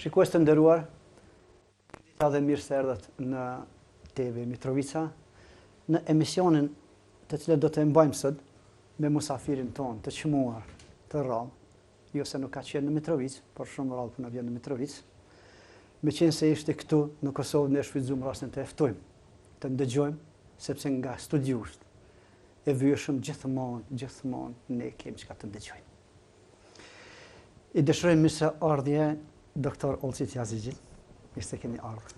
Shikues të nderuar, dhe mirë se erdhët në TV Mitrovica, në emisionin të cilët do të mbajmë sot me musafirin ton të çmuar të rrallë, jo se nuk ka qenë në Mitrovic, por shumë rrallë për në vjen në Mitrovic, me qenë se ishte këtu në Kosovë ne shfrytëzuam rastin të ftojmë, të ndëgjojmë, sepse nga studiushët e vyeshëm gjithmonë ne kemi çka të ndëgjojmë. I dëshirojmë mirë se ardhje doktor Olcit Jazigjil, mirë se keni ardhur.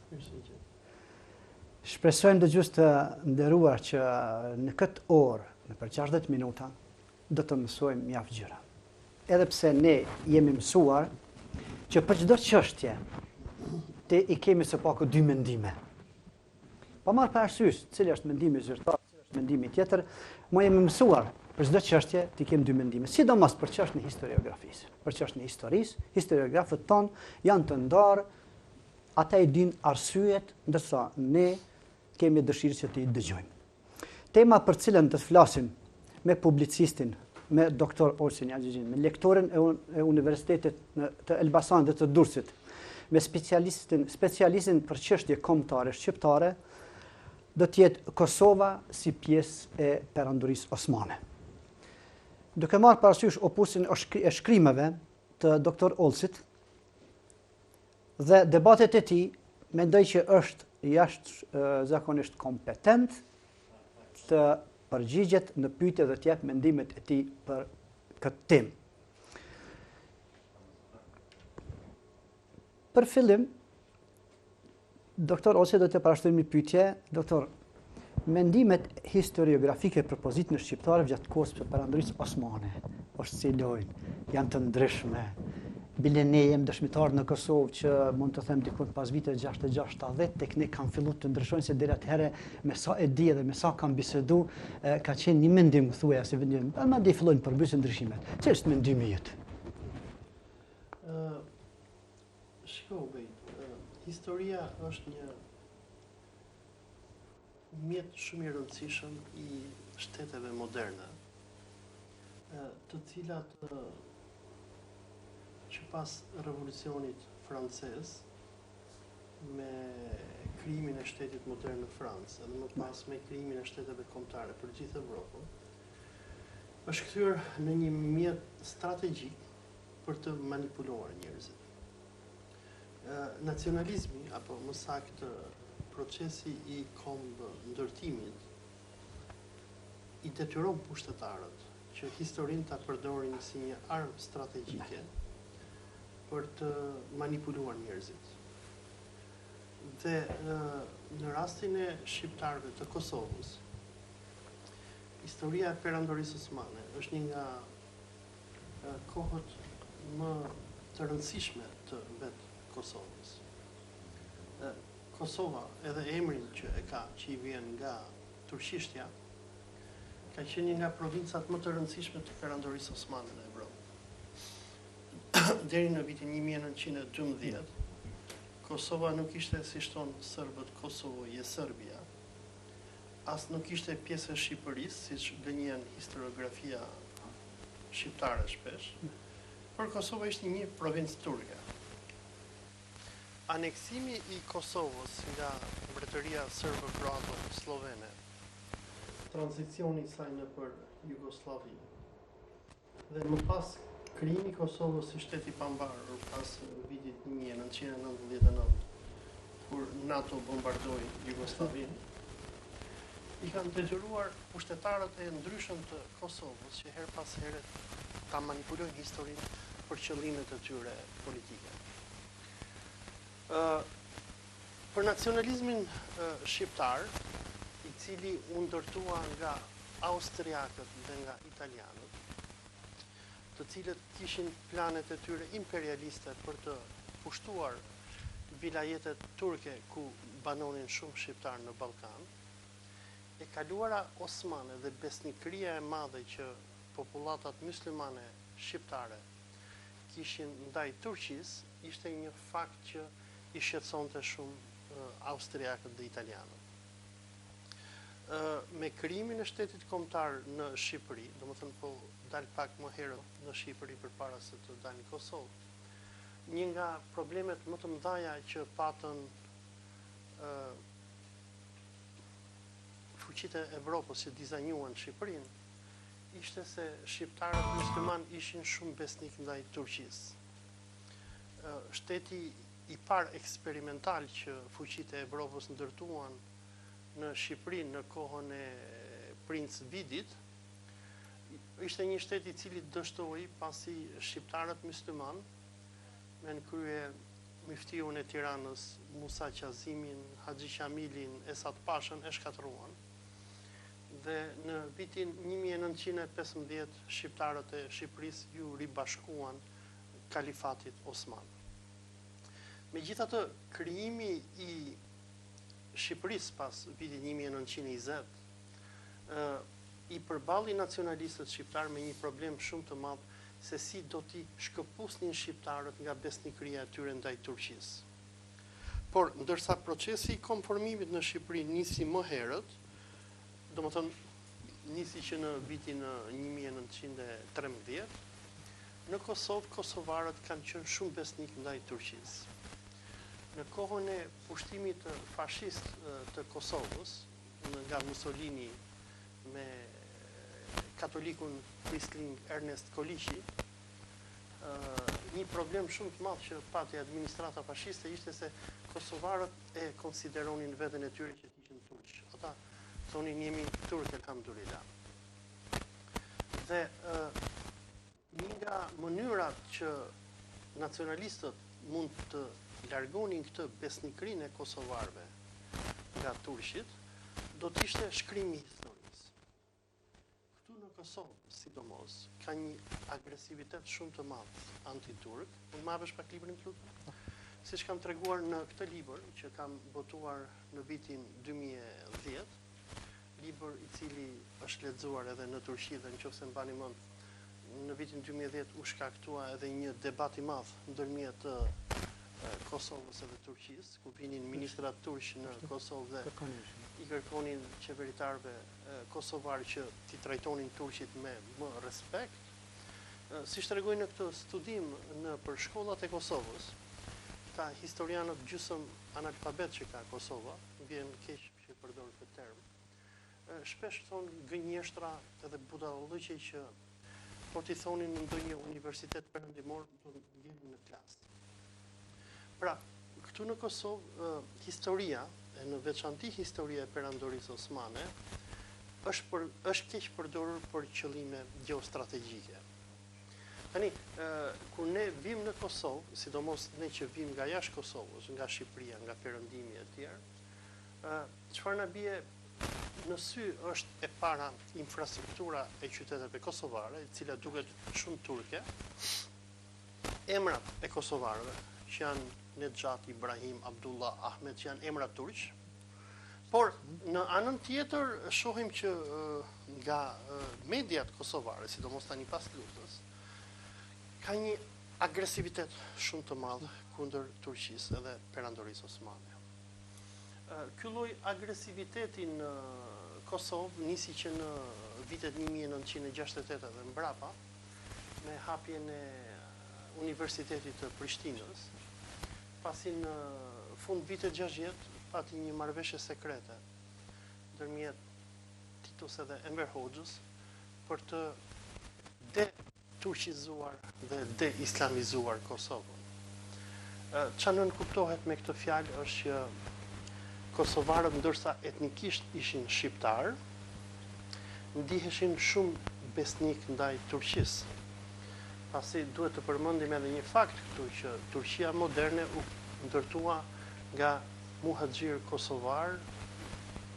Shpresojmë dëgjues të nderuar që në këtë orë, në për 60 minuta, do të mësojmë mjaft gjëra. Edhe pse ne jemi mësuar që për çdo çështje i kemi së paku dy mendime. Pa marrë parasysh cili është mendimi zyrtar, cili është mendimi tjetër, mo jemi mësuar për çdo çështje të kemi dy mendime, sidomos për çështjen e historiografisë. Për çështjen e historisë, historiografët tonë janë të ndarë, ata i din arsyet, ndërsa ne kemi dëshirë që të i dëgjojmë. Tema për cilën të flasim me publicistin, me doktor Olcin Jazigjin, me lektorin e Universitetit të Elbasanit dhe të Durrësit, me specialistin për çështje kombëtare shqiptare, do të jetë Kosova si pjesë e perandorisë osmane. Duke marrë parasysh opusin e shkrimeve të doktor Olcit dhe debatet e tij, mendoj që është jashtëzakonisht kompetent të përgjigjet në pyetje dhe të jap mendimet e tij për këtë temë. Për fillim, doktor Olcit do të parashtrojmë një pyetje, doktor, mendimet historiografike për pozitën e shqiptarëve gjatë kohës së perandorisë osmane oscilojnë, janë të ndryshme. Bile ne jemi dëshmitar në Kosovë që mund të them diku pas viteve 66-70 tek ne kanë filluar të ndryshojnë se deri atëherë me sa e di dhe me sa kam bisedu ka qenë një mendim thuajse vendim. Madje fillojnë përbysë ndryshimet. Ç'është është mendimi jot? Historia është një mjet shumë i rëndësishëm i shteteve moderne, të cilat që pas revolucionit francez, me krijimin e shtetit modern në Francë, edhe më pas me krijimin e shteteve kombëtare për gjithë Evropën, është kthyer në një mjet strategjik për të manipuluar njerëzit. Nacionalizmi, apo më saktë procesi i kombë ndërtimit, i detyron pushtetarët që historinë ta përdorin si një armë strategjike për të manipuluar njerëzit. Dhe në rastin e shqiptarëve të Kosovës, historia e perandorisë osmane është një nga kohët më të rëndësishme të vetë Kosovës. Kosova, edhe emrin që e ka, që i vjen nga turqishtja, ka qenë një nga provincat më të rëndësishme të perandorisë osmane në Evropë. Deri në vitin 1912, Kosova nuk ishte si shton serbët Kosovo je Serbia, as nuk ishte pjesë e Shqipërisë, siç gënjen historiografia shqiptare shpesh, por Kosova ishte një provincë turke. Aneksimi i Kosovës nga mbretëria serbo-kroato-slovene, tranzicioni i saj nëpër Jugosllavi, dhe më pas krijimi i Kosovës si shteti i pambarur pas vitit 1999, kur NATO bombardoi Jugosllavinë, i kanë detyruar pushtetarët e ndryshëm të Kosovës që her pas here ta manipulojnë historinë për qëllimet e tyre politike. Për nacionalizmin shqiptar, i cili u ndërtua nga austriakët dhe nga italianët, të cilët kishin planet e tyre imperialiste për të pushtuar vilajetet turke ku banonin shumë shqiptar në Ballkan, e kaluara osmane dhe besnikëria e madhe që popullatat myslimane shqiptare kishin ndaj Turqisë, ishte një fakt që i shqetësonte shumë austriakët dhe italianët. Me krijimin e shtetit kombëtar në Shqipëri, domethënë po dal pak më herët në Shqipëri përpara se të dalë në Kosovë, një nga problemet më të mëdha që patën fuqitë e Evropës që dizajnuan Shqipërinë, ishte se shqiptarët musliman ishin shumë besnik ndaj Turqisë. Shteti i parë eksperimental që fuqitë e Evropës ndërtuan në Shqipëri në kohën e Princ Vidit, ishte një shtet i cili dështoi pasi shqiptarët musliman me në krye Miftiun e Tiranës, Musa Qazimin, Haxhi Qamilin, Esat Pashën e shkatruan. Dhe në vitin 1915 shqiptarët e Shqipërisë ju ribashkuan kalifatit Osman. Megjithatë, krijimi i Shqipërisë pas vitit 1920 i përballi nacionalistët shqiptar me një problem shumë të madh se si do t'i shkëpusnin shqiptarët nga besnikëria e tyre ndaj Turqisë. Por ndërsa procesi i konformimit në Shqipëri nisi më herët, domethënë nisi që në vitin 1913, në Kosovë kosovarët kanë qenë shumë besnik ndaj Turqisë. Në kohën e pushtimit fashist të Kosovës nga Mussolini me katolikun Quisling Ernest Koliqi, një problem shumë të madh që pati administrata fashiste ishte se kosovarët e konsideronin veten e tyre që ishin turq. Ata thonin jemi turk elhamdulillah. Dhe një nga mënyrat që nacionalistët mund të largonin këtë besnikërinë e kosovarëve nga turqit, do të ishte shkrimi i historisë. Këtu në Kosovë, sidomos, ka një agresivitet shumë të madh anti-turk. Mund marrësh pak librin të lutem? Siç kam treguar në këtë libër që kam botuar në vitin 2010, libër i cili është lexuar edhe në Turqi dhe nëse mbani mend, në vitin 2010 u shkaktua edhe një debat i madh ndërmjet Kosovës edhe Turqisë, ku vinin ministrat turq në Kosovë dhe i kërkonin qeveritarëve kosovar që t'i trajtonin turqit me më respekt. Siç tregoj në këtë studim për shkollat e Kosovës, ka historianët gjysmë analfabet që ka Kosova, vjen keq që përdor këtë term. Shpesh thonë gënjeshtra edhe budallëqe që po t'i thonin në ndonjë universitet perëndimor do të vjenin në klasë. Pra, këtu në Kosovë, historia, e në veçanti historia e perandorisë osmane, është keq përdorur për qëllime geostrategjike. Tani, kur ne vim në Kosovë, sidomos ne që vim nga jashtë Kosovës, nga Shqipëria, nga perëndimi e tjerë, çfarë na bie në sy është e para infrastruktura e qyteteve kosovare, e cila duket shumë turke, emrat e kosovarëve, që janë Nexhat, Ibrahim, Abdullah, Ahmed, që janë emra turq. Por në anën tjetër shohim që nga mediat kosovare, sidomos tani pas luftës, ka një agresivitet shumë të madh kundër Turqisë edhe perandorisë osmane. Ky lloj agresiviteti në Kosovë nisi që në vitet 1968 dhe mbrapa, me hapjen e Universitetit të Prishtinës, pasi në fund vitet 60 pati një marrëveshje sekrete ndërmjet Titus edhe Enver Hoxhës për të deturqizuar dhe deislamizuar Kosovën. Çfarë nënkuptohet me këtë fjalë është që kosovarët, ndërsa etnikisht ishin shqiptar, ndiheshin shumë besnik ndaj Turqisë. Pasi duhet të përmendim edhe një fakt këtu që Turqia moderne u ndërtua nga muhaxhir kosovar,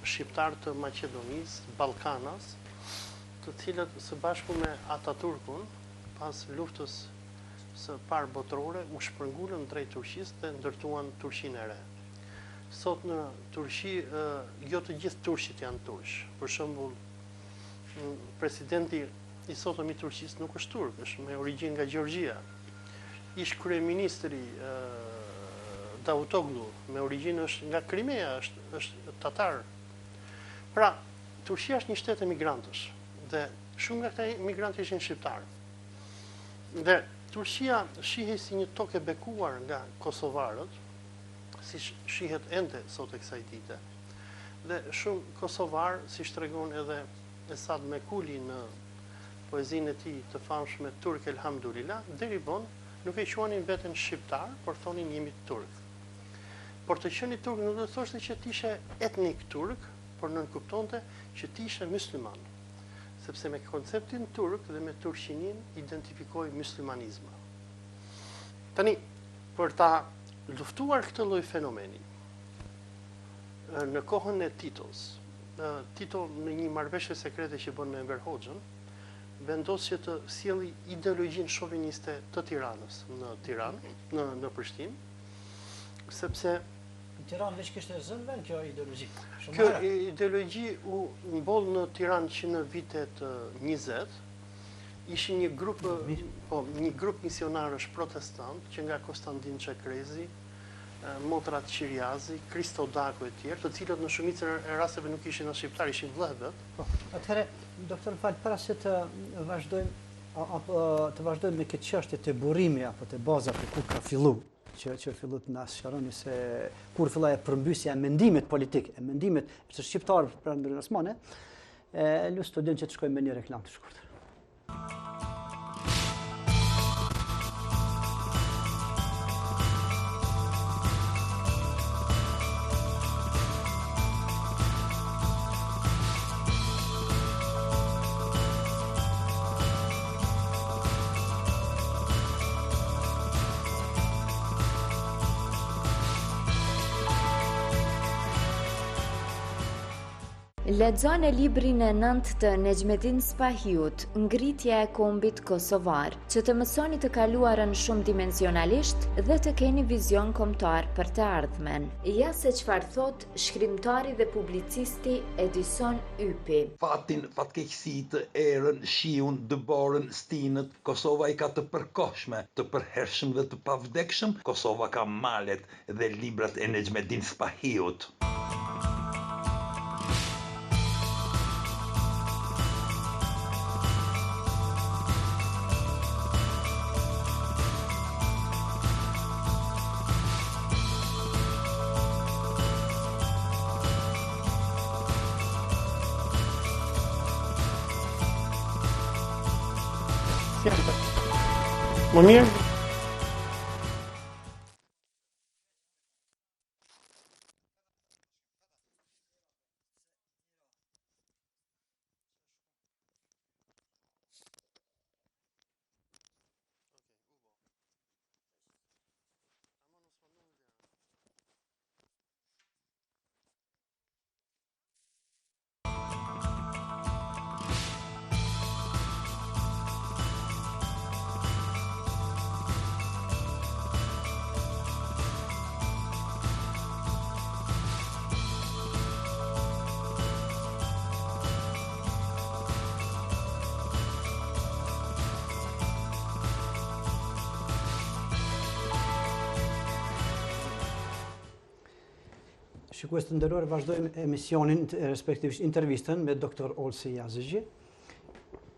shqiptar të Maqedonisë, Ballkanas, të cilët së bashku me Ataturkun, pas luftës së parë botërore, u shpërngulën drejt Turqisë dhe ndërtuan Turqinë e re. Sot në Turqi, jo të gjithë turqit janë turq. Për shembull, presidenti i sotëm i Turqisë nuk është turk, është me origjinë nga Gjeorgjia. Ish kryeministri Davutoglu me origjinë është nga Krimea, është tatar. Pra, Turqia është një shtet emigrantësh dhe shumë nga këta emigrantë ishin shqiptarë. Dhe Turqia shihet si një tokë e bekuar nga kosovarët, si shihet ende sot e kësaj dite. Dhe shumë kosovar, si tregon edhe Esad Mekuli në poezinë e tij të famshme Turk Elhamdulillah, deri vonë nuk e quanin veten shqiptar, por thonin jemi turk. Por të qenë turk nuk do të thoshte që ti ishe etnik turk, por nënkuptonte që ti ishe musliman. Sepse me konceptin turk dhe me turqinin identifikoi muslimanizma. Tani, për ta luftuar këtë lloj fenomeni, në kohën e Titos, Tito në një marrëveshje sekrete që bën me Enver Hoxhën, vendos që të sjelli ideologjinë shoviniste të Tiranës në Tiranë, në Prishtinë, sepse në Tiranë veç kishte zënë vend kjo ideologji. Kjo ideologji u mboll në Tiranë që në vitet 20 ishin një grup misionarësh protestant që nga Konstantin Çekrezi, Motrat Qiriazi, Kristo Daku e tjerë, të cilët në shumicën e rasteve nuk ishin as shqiptar, ishin vëllezër. Atëherë, doktor Fal, para se të vazhdojmë me këtë çështje të burrimi apo të bazave të ku ka filluar, që fillu të na sqaroni se kur filloi përmbysja e mendimit politik, e mendimit të shqiptarëve për Perandorinë Osmane, lu studion që të shkojmë me një reklam të shkurtër. Lexoni librin e 9 të Nexhmedin Spahiut, Ngritja e kombit kosovar, që të mësoni të kaluarën shumë dimensionalisht dhe të keni vizion kombëtar për të ardhmen. Ja se çfarë thot shkrimtari dhe publicisti Edison Ypi. Fatin, fatkeqësitë, erën, shiun, dëborën, stinët, Kosova i ka të përkohshme, të përhershëm dhe të pavdekshëm, Kosova ka malet dhe librat e Nexhmedin Spahiut. Më mirë? Shikues të nderuar, vazhdojmë emisionin, respektivisht intervistën me Dr. Olsi Yazigi,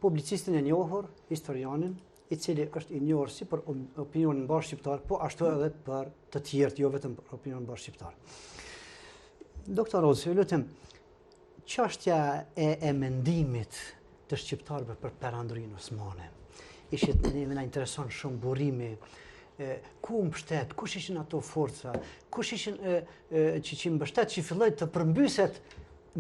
publicistin e njohur, historianin, i cili është i njohur si për opinionin mbar shqiptar, po ashtu edhe për të tjerët, jo vetëm për opinionin mbar shqiptar. Dr. Olsi, lutem, çështja e mendimit të shqiptarëve për Perandorinë Osmane. Na intereson shumë burrimi, ku mbështet, kush ishin ato forca, kush ishin që mbështet që filloi të përmbyset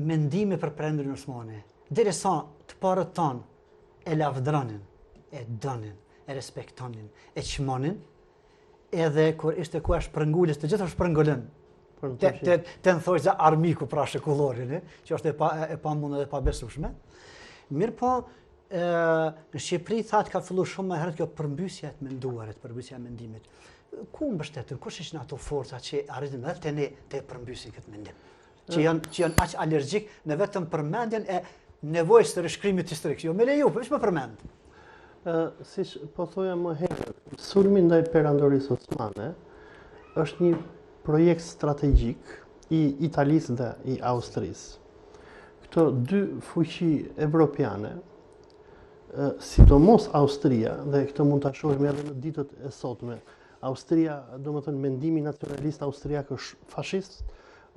mendimi për Perandorinë Osmane, derisa të parët tanë e lavdronin, e donin, e respektonin, e çmonin, edhe kur ishte ku është shprëngulës, të gjithë shprëngulën. Të në thojë za armiku pra shekullorin, që është e pa mundë dhe pa besueshme. Mirë po, në Shqipëri thatë ka fillu shumë më herët kjo përmbysja të menduarit, përmbysja e mendimit. Ku mbështetën, kush ishin ato forca që arritën edhe të ne të përmbysin këtë mendim? Që janë aq alergjik në vetëm përmendjen e nevojës të rishkrimit historik. Jo me leju, për më përmend. Siç po thoja më herët, sulmi ndaj Perandorisë Osmane është një projekt strategjik i Italisë dhe i Austrisë. Këto dy fuqi evropiane sidomos Austria, dhe këtë mund ta shohim edhe në ditët e sotme. Austria, domethënë mendimi nacionalist austriak është fashist,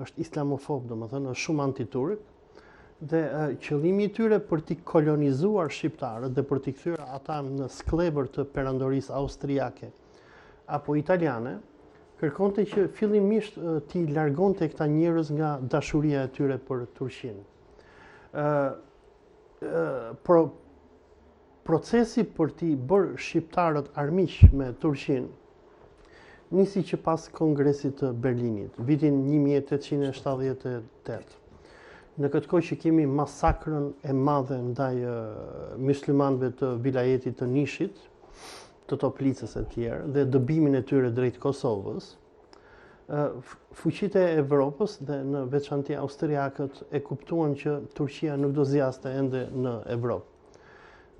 është islamofob, domethënë është shumë antiturk, dhe qëllimi i tyre për t'i kolonizuar shqiptarët dhe për t'i kthyer ata në skllëbër të perandorisë austriake apo italiane, kërkonte që fillimisht t'i largonte këta njerëz nga dashuria e tyre për Turqinë. Procesi për t'i bërë shqiptarët armiq me Turqinë nisi që pas Kongresit të Berlinit, vitin 1878. Në këtë kohë që kemi masakrën e madhe ndaj myslimanëve të vilajetit të Nishit, të Toplicës e tjerë, dhe dëbimin e tyre drejt Kosovës, fuqitë e Evropës dhe në veçanti austriakët e kuptuan që Turqia nuk do zjaste ende në Evropë.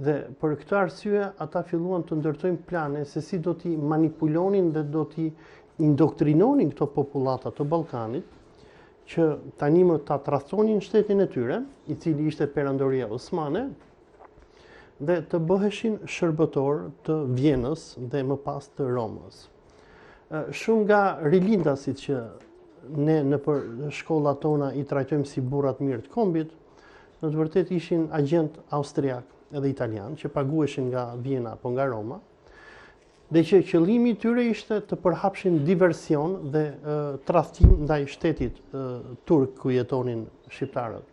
Dhe për këtë arsye ata filluan të ndërtojnë plane se si do t'i manipulonin dhe do t'i indoktrinonin këto popullata të Ballkanit, që tani më ta trastonin shtetin e tyre, i cili ishte perandoria osmane, dhe të bëheshin shërbëtor të Vjenës dhe më pas të Romës. Shumë nga rilindasit që ne në shkollat tona i trajtojmë si burrat mirë të kombit, në të vërtet ishin agent austriak edhe italian, që paguheshin nga Vjena apo nga Roma, dhe që qëllimi i tyre ishte të përhapshin diversion dhe tradhtim ndaj shtetit turk ku jetonin shqiptarët.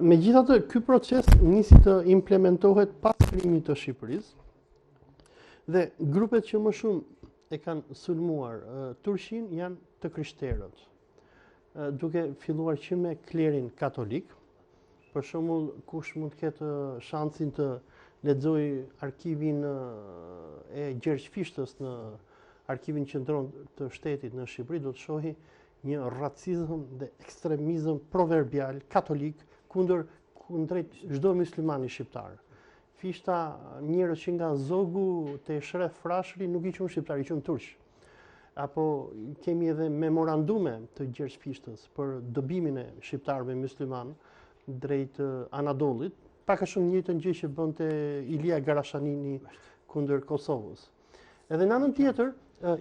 Megjithatë, ky proces nisi të implementohet pas krijimit të Shqipërisë dhe grupet që më shumë e kanë sulmuar Turqinë janë të krishterët, duke filluar që me klerin katolik. Për shembull, kush mund të ketë shansin të lexoj arkivin e Gjergj Fishtës në arkivin qendror të shtetit në Shqipëri, do të shohë një racizëm dhe ekstremizëm proverbial katolik kundrejt çdo myslimani shqiptar. Fishta njerëz që nga Zogu te Shref Frashëri nuk i quhen shqiptar, i quhen turq. Apo kemi edhe memorandume të Gjergj Fishtës për dëbimin e shqiptarëve mysliman drejt Anadollit, pak a shumë njëjtën gjë që bënte Ilia Garashanini kundër Kosovës. Edhe në anën tjetër,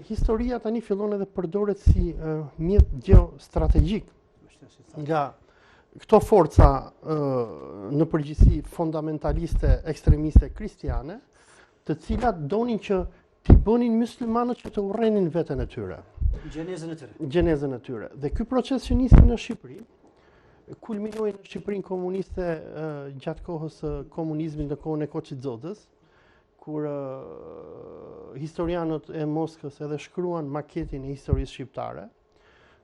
historia tani fillon edhe përdoret si mjet geostrategjik nga këto forca në përgjithësi fundamentaliste, ekstremiste kristiane, të cilat donin që t'i bënin myslimanët që të urrenin veten e tyre. Gjenezën e tyre. Dhe ky proces që nisi në Shqipëri kulminoi në Shqipërinë komuniste gjatë kohës së komunizmit në kohën e Koçidzodës, kur historianët e Moskës edhe shkruan maketin e historisë shqiptare,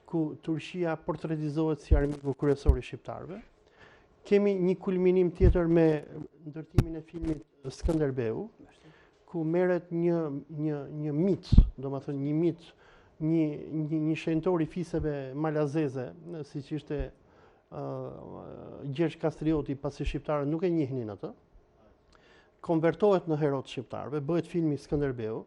ku Turqia portretizohet si armiku kryesor i shqiptarëve. Kemi një kulminim tjetër me ndërtimin e filmit Skënderbeu, ku merret një mit, domethënë një mit, një shenjtor i fiseve malazeze, siç ishte Gjergj Kastrioti, pasi shqiptarët nuk e njihnin atë, konvertohet në hero të shqiptarëve, bëhet filmi Skënderbeu,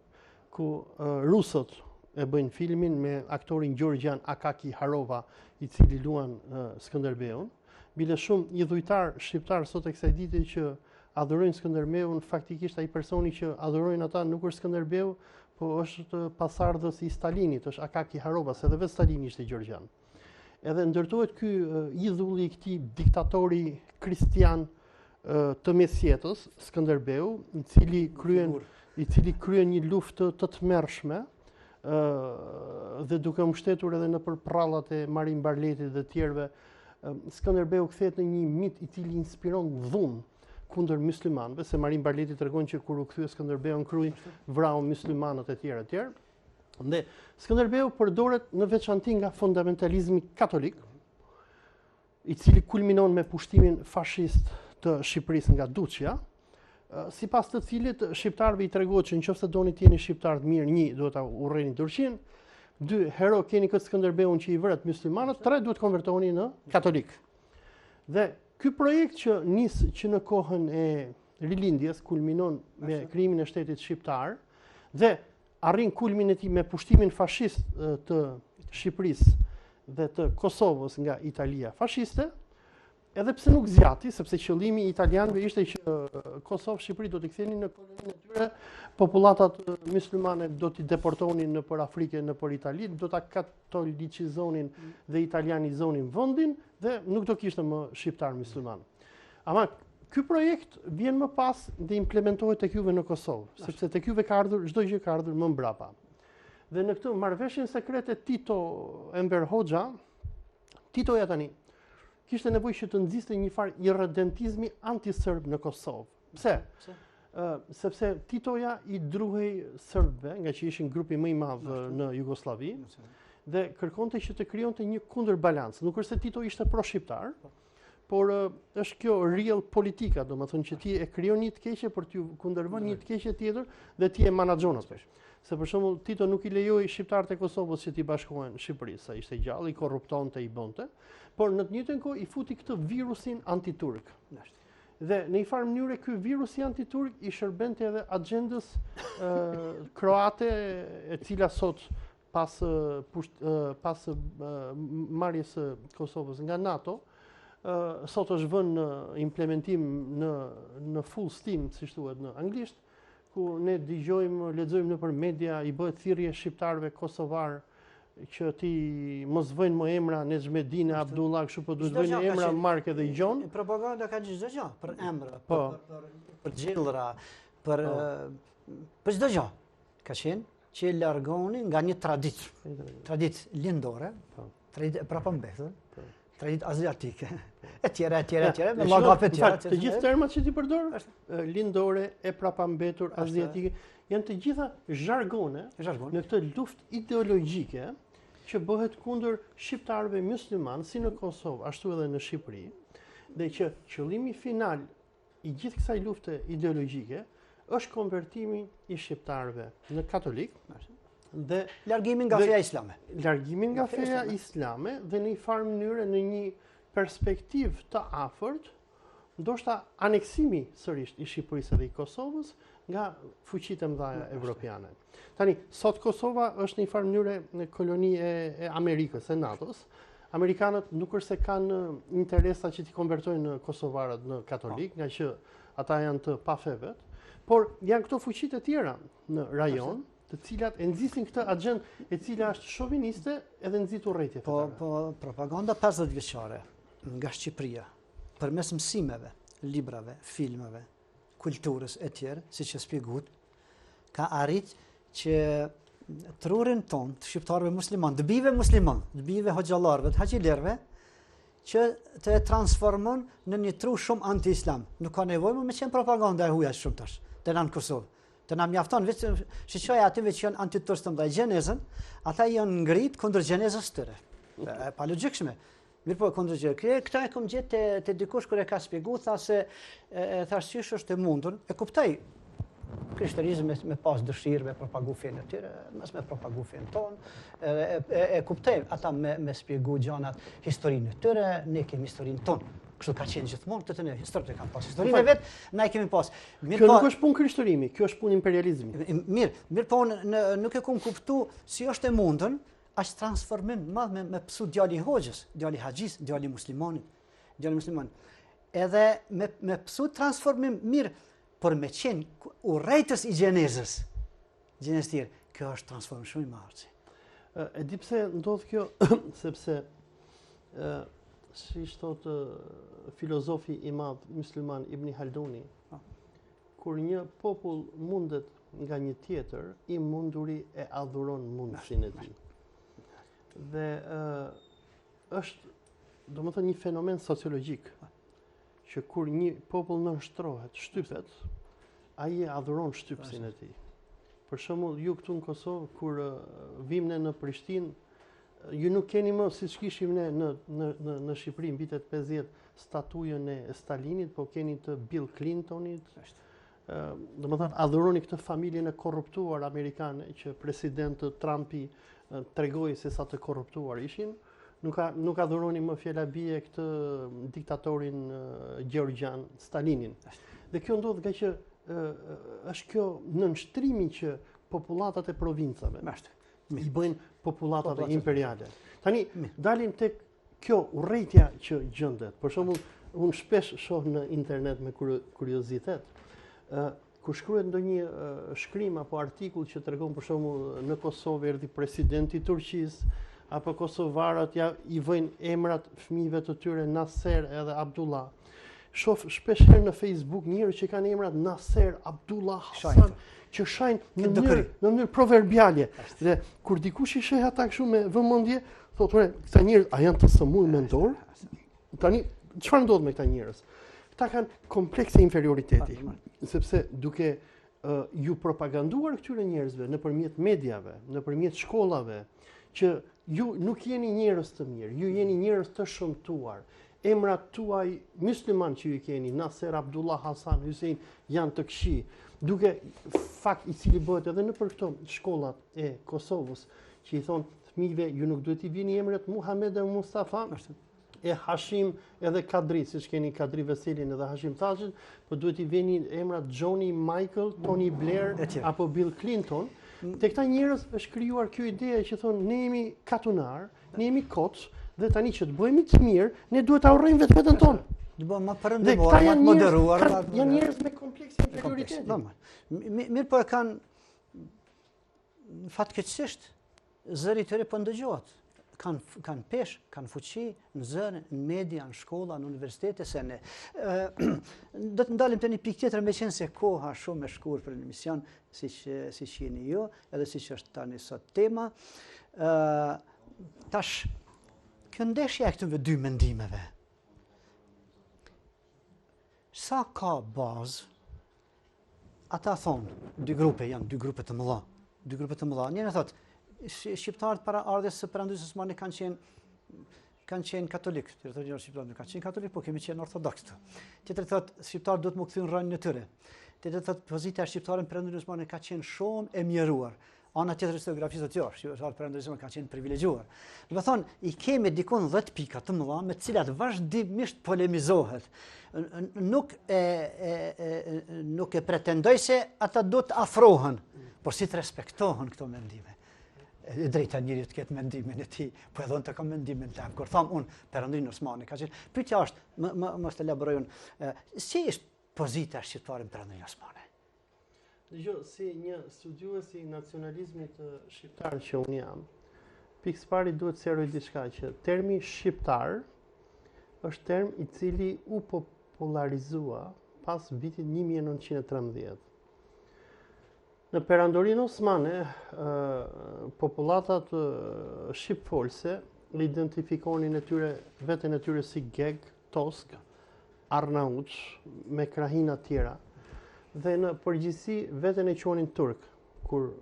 ku rusët e bëjnë filmin me aktorin Gjorgjan Akaki Harova, i cili luan Skënderbeun. Bile shumë idhujtar shqiptar sot e kësaj dite që adhurojnë Skënderbeun, faktikisht ai personi që adhurojnë ata nuk është Skënderbeu, po është pasardhës i Stalinit, është Akaki Harova, se edhe vetë Stalini ishte Gjorgjan. Edhe ndërtohet ky idhulli i këtij diktatori kristian të mesjetës, Skënderbeu, i cili kryen një luftë të tmerrshme dhe duke mbështetur edhe nëpër prallat e Marin Barletit dhe tjerëve, Skënderbeu kthehet në një mit i cili inspiron dhunë kundër myslimanëve, se Marin Barleti tregon që kur u kthye Skënderbeu në kruj, vrau myslimanët e tjerë e tjerë. Dhe Skënderbeu përdoret në veçanti nga fundamentalizmi katolik, i cili kulminon me pushtimin fashist të Shqipërisë nga Duçja, sipas të cilit shqiptarëve i tregohet që nëse doni të jeni shqiptar të mirë, 1 duhet ta urreni Turqinë, 2 hero keni këtë Skënderbeun që i vret myslimanët, 3 duhet konvertoheni në katolik. Dhe ky projekt që nis që në kohën e rilindjes kulminon me krijimin e shtetit shqiptar dhe arrin kulmin e tij me pushtimin fashist të Shqipërisë dhe të Kosovës nga Italia fashiste, edhe pse nuk zjati, sepse qëllimi i italianëve ishte që Kosovë, Shqipëri do t'i kthenin në koloninë e tyre, populatat myslimane do t'i deportonin në për Afrikë, në për Itali, do t'a katolicizonin dhe italianizonin vendin dhe nuk do kishte më shqiptar mysliman. Ama ky projekt vjen më pas dhe implementohet tek juve në Kosovë, sepse tek juve ka ardhur çdo gjë ka ardhur më mbrapa. Dhe në këtë marrëveshjen sekrete Tito Enver Hoxha, Titoja tani kishte nevojë që të nxiste një farë irredentizmi anti-serb në Kosovë. Pse? Sepse Titoja i druhej serbëve, nga që ishin grupi më i madh në Jugosllavi, dhe kërkonte që të krijonte një kundërbalans. Nuk është se Tito ishte pro-shqiptar, por është kjo real politika, domethënë që ti e krijon një të keqe për t'ju kundërvënë një të keqe tjetër dhe ti e menaxhon atë. Se për shembull Tito nuk i lejoi shqiptarët e Kosovës që t'i bashkohen Shqipërisë, sa ishte gjallë, i korruptonte, i bënte, por në të njëjtën kohë i futi këtë virusin antiturk. Dhe në një farë mënyrë ky virusi antiturk i shërbente edhe agjendës kroate, e cila sot pas marrjes së Kosovës nga NATO, sot është vënë në implementim në full steam, siç thuhet në anglisht, ku ne dëgjojmë, lexojmë nëpër media, i bëhet thirrje shqiptarëve kosovar që ti mos vëjnë më emra Nezhmedin, Abdullah, kështu po duhet vëjnë emra Marke dhe Gjon. Propaganda ka çdo gjë për emra, për gjellra, për çdo gjë. Ka qenë që largonin nga një traditë lindore, traditë prapambethë, traditë aziatike, etj, me llogape të tjera. Të gjithë termat që ti përdor, lindore, e prapambetur, aziatike, janë të gjitha zhargone në këtë luftë ideologjike që bëhet kundër shqiptarëve mysliman, si në Kosovë, ashtu edhe në Shqipëri, dhe që qëllimi final i gjithë kësaj lufte ideologjike është konvertimi i shqiptarëve në katolik dhe largimin nga feja islame. Largimin nga feja islame dhe në një farë mënyrë në një perspektivë të afërt, ndoshta aneksimi sërish i Shqipërisë dhe i Kosovës nga fuqitë e mëdha evropiane. Tani, sot Kosova është në një farë mënyrë në koloni e Amerikës, e NATO-s. Amerikanët nuk është se kanë interesa që t'i konvertojnë kosovarët në katolik, nga që ata janë të pafevet, por janë këto fuqitë e tjera në rajon, të cilat e nxisin këtë agjendë e cila është shoviniste edhe nxitur rrethje fetare. Po propaganda 50 vjeçare nga Shqipëria, përmes mësimeve, librave, filmeve, kulturës e tjerë, siç e shpjeguat, ka arrit që trurin ton të shqiptarëve musliman, të bijve musliman, të bijve hoxhallarëve, të haxhilerëve, që të transformon në një tru shumë anti-islam. Nuk ka nevojë me qenë propaganda e huaj shumë tash, te në Kosovë. Të na mjafton vetë shiqoja atyve që janë antiturk të ndaj gjenezën, ata janë ngrit kundër gjenezës tyre. Pa logjikshme. Mirë po kundër gjë. Këta e kam gjetë te dikush kur e ka shpjeguar, tha se thash çish është e mundur. E kuptoj. Krishterizmi me pas dëshirë me propagu fenë e tyre, mos me propagu fenë tonë. E kuptoj ata me shpjegu gjanat historinë e tyre, ne kemi historinë tonë. Kështu ka qenë gjithmonë, të ne historitë kanë pas historinë vet, na e kemi pas. Kjo nuk është punë krishterimi, kjo është punë imperializmi. Mirë po nuk e kam kuptuar si është e mundën as transformim madh me psu djali i Hoxhës, djali i Haxhis, djali i muslimanit. Edhe me psu transformim mirë, por me qenë urrejtës i gjenezës. Gjenezë tjerë, kjo është transformim shumë i madh. E di pse ndodh kjo, sepse si thot filozofi i madh musliman Ibn Halduni, kur një popull mundet nga një tjetër, i munduri e adhuron mundësinë e tij. Dhe është domethënë një fenomen sociologjik që kur një popull nënshtrohet, shtypet, ai e adhuron shtypsin e tij. Për shembull, ju këtu në Kosovë kur vim ne në Prishtinë, ju nuk keni më, siç kishim ne në Shqipëri, në vitet 50, statujën e Stalinit, po keni të Bill Clintonit. Domethënë adhuroni këtë familjen e korruptuar amerikane që presidenti Trumpi tregoi se sa të korruptuar ishin. Nuk adhuroni më fjala bie këtë diktatorin Gjeorgjan Stalinin. Dhe kjo ndodh nga që është kjo nënshtrimi që populatat e provincave i bëjnë populatat imperiale. Tani dalim tek kjo urrejtja që gjendet. Për shembull, unë shpesh shoh në internet me kuriozitet, kur shkruhet ndonjë shkrim apo artikull që tregon për shembull në Kosovë erdhi presidenti i Turqisë, apo kosovarët i vëjnë emrat fëmijëve të tyre Naser edhe Abdullah. Shoh shpesh herë në Facebook njerëz që kanë emrat Naser, Abdullah, Hasan, që shajnë në mënyrë proverbiale. Dhe kur dikush i sheh ata kështu me vëmendje, thotë, këta njerëz a janë të sëmurë mendor? Tani çfarë ndodh me këta njerëz? Këta kanë komplekse inferioriteti, sepse duke ju propaganduar këtyre njerëzve nëpërmjet mediave, nëpërmjet shkollave, që ju nuk jeni njerëz të mirë, ju jeni njerëz të shëmtuar. Emrat tuaj musliman që ju keni, Naser, Abdullah, Hasan, Hussein, janë të këqij. Duke fakt i cili bëhet edhe nëpër këto shkollat e Kosovës, që i thonë fëmijëve ju nuk duhet i vini emrat Muhammed e Mustafa, e Hashim edhe Kadri, siç keni Kadri Veselin edhe Hashim Thachin, po duhet i vini emrat Johnny, Michael, Tony Blair apo Bill Clinton. Te këta njerëz është krijuar kjo ide që thonë ne jemi katunar, ne jemi koc, dhe tani që të bëhemi të mirë, ne duhet ta urrejmë veten tonë. Të bëhem më perëndimor, më të moderuar. Janë njerëz me komplekse inferioriteti. Mirë, po e kanë fatkeqësisht zëri tyre po ndëgjohet. Kanë peshë, kanë fuqi në zërin, në media, në shkolla, në universitete, se ne. Do të ndalim të një pikë tjetër, me qenë se koha shumë e shkurtër për një mision, siç jeni ju, edhe siç është tani sot tema. Tash, kjo ndeshje e këtyre dy mendimeve, sa ka bazë? Ata thonë, dy grupe janë, dy grupe të mëdha. Njëri thotë, shqiptarët para ardhes së perandisë Osmani kanë qenë katolik. Tjetri thotë shqiptarët nuk kanë qenë katolik, po kemi qenë ortodoks. Tjetri thotë shqiptarët duhet më kthyen rrënjën e tyre. Tjetri thotë pozita e shqiptarëve në perandisë Osmani ka qenë shumë e mjeruar. Ana tjetër e historiografisë thotë jo, shqiptarët perandisë kanë qenë privilegjuar. Do të thonë, i kemi dikon 10 pika të mëdha me të cilat vazhdimisht polemizohet. Nuk e pretendoj se ata do të afrohen, por si të respektohen këto mendime. Drejta njeriut të ketë mendimin e tij, po edhe unë të kam mendimin tim. Kur tham unë perandin Osmani ka qenë, pyetja është, mos të elaboroj unë, si është pozita e shqiptarit në perandin Osmani? Dgjoj, si një studiues i nacionalizmit shqiptar që unë jam, pikë pari duhet sqaroj diçka që termi shqiptar është term i cili u popularizua pas vitit 1913. Në perandorinë osmane, populatat shqipfolse identifikonin veten e tyre si geg, tosk, arnauç, me krahina tjera, dhe në përgjithësi veten e quanin turk, kur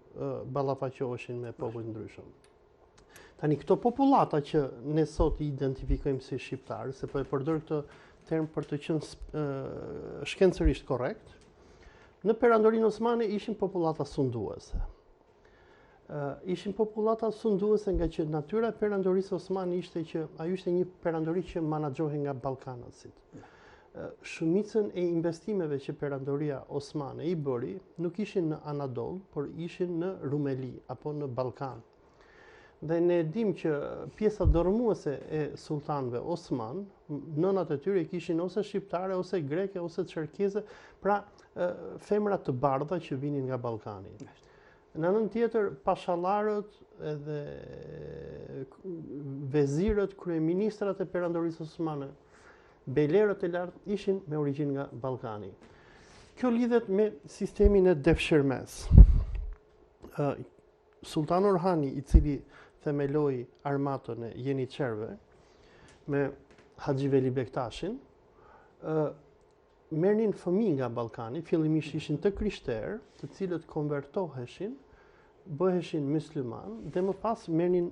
ballafaqoheshin me popull ndryshëm. Tani këto populata që ne sot i identifikojmë si shqiptar, se po e përdor këtë term për të qenë shkencërisht korrekt, në perandorinë osmane ishin populata sunduese. Ishin populata sunduese nga që natyra e perandorisë osmane ishte që ajo ishte një perandori që menaxhohej nga ballkanësit. Shumicën e investimeve që perandoria osmane i bëri nuk ishin në Anadol, por ishin në Rumeli apo në Ballkan. Dhe ne dim që pjesa dërmuese e sultanëve Osman, nënat e tyre kishin ose shqiptare, ose greke, ose çerkeze, pra femra të bardha që vinin nga Ballkani. Në anën tjetër, pashallarët edhe vezirët, kryeministrat e perandorisë osmane, bejlerët e lartë ishin me origjinë nga Ballkani. Kjo lidhet me sistemin e Devshirmes. Sultan Orhani, i cili themeloi armatën e Jeniçerëve me Haxhi Veli Bektashin, merrnin fëmijë nga Ballkani, fillimisht ishin të krishterë, të cilët konvertoheshin, bëheshin musliman dhe më pas merrnin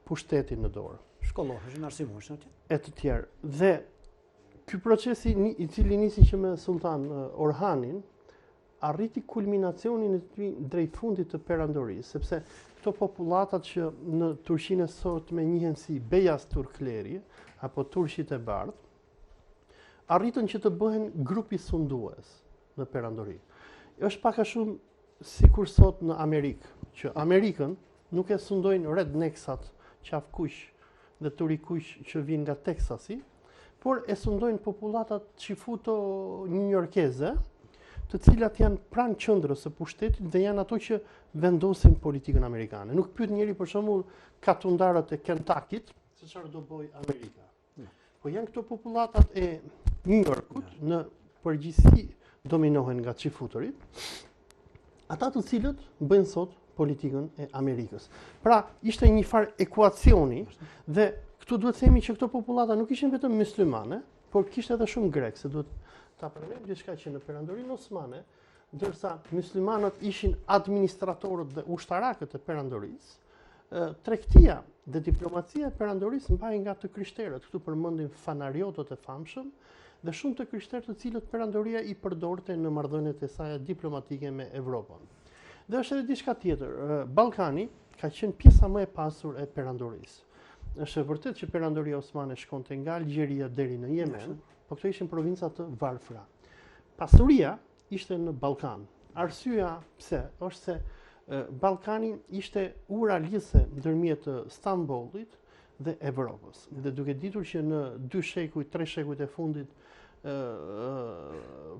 pushtetin në dorë. Shkolloheshin, arsimoheshin atje. E të tjerë. Dhe ky proces i cili nisi që me Sultan Orhanin, arriti kulminacionin e tij drejt fundit të perandorisë, sepse këto populatat që në Turqinë sot me njihen si Beyaz Turkleri apo turqit e bardhë, arritën që të bëhen grupi sundues në perandori. Është pak a shumë sikur sot në Amerikë, që Amerikën nuk e sundojnë rednecksat, qafkuq dhe turikuq që vinë nga Teksasi, por e sundojnë populatat newyorkeze, të cilat janë pranë qendrës së pushtetit dhe janë ato që vendosin politikën amerikane. Nuk pyet njëri për shembull katundarët e Kentuckit se çfarë do bëj Amerika. Po janë këto populatat e New Yorkut në përgjithësi dominohen nga çifuturit, ata të cilët bëjnë sot politikën e Amerikës. Pra, ishte një farë ekuacioni dhe këtu duhet themi që këto populata nuk ishin vetëm myslimane, por kishte edhe shumë grek, se duhet ta përmendim diçka që në perandorinë osmane, ndërsa myslimanët ishin administratorët dhe ushtarakët e perandorisë, tregtia dhe diplomacia e perandorisë mbahej nga të krishterët. Këtu përmendim fanariotët e famshëm dhe shumë të krishterë të cilët perandoria i përdorte në marrëdhëniet e saj diplomatike me Evropën. Dhe është edhe diçka tjetër. Ballkani ka qenë pjesa më e pasur e perandorisë. Është vërtet që perandoria osmane shkonte nga Algjeria deri në Yemen, po këto ishin provinca të varfra. Pasuria ishte në Ballkan. Arsyeja pse është se Ballkani ishte ura lidhëse ndërmjet Stambollit dhe Evropës. Dhe duke ditur që në 2 shekujt, 3 shekujt e fundit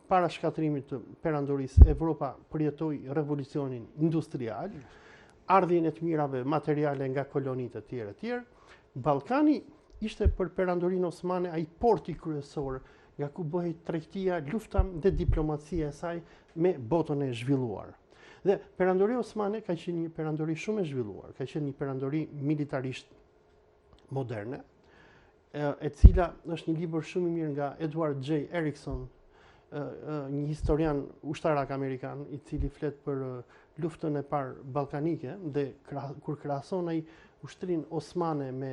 para shkatrimit të perandorisë, Evropa përjetoi revolucionin industrial, ardhjen e të mirave materiale nga kolonitë e tjera. Ballkani ishte për perandorinë osmane ai porti kryesor nga ku bëhej tregtia, lufta dhe diplomacia e saj me botën e zhvilluar. Dhe perandoria osmane ka qenë një perandori shumë e zhvilluar, ka qenë një perandori militarisht moderne, e cila është një libër shumë i mirë nga Edward J. Erickson, një historian ushtarak amerikan, i cili flet për luftën e parë ballkanike dhe kur krahason ai ushtrinë osmane me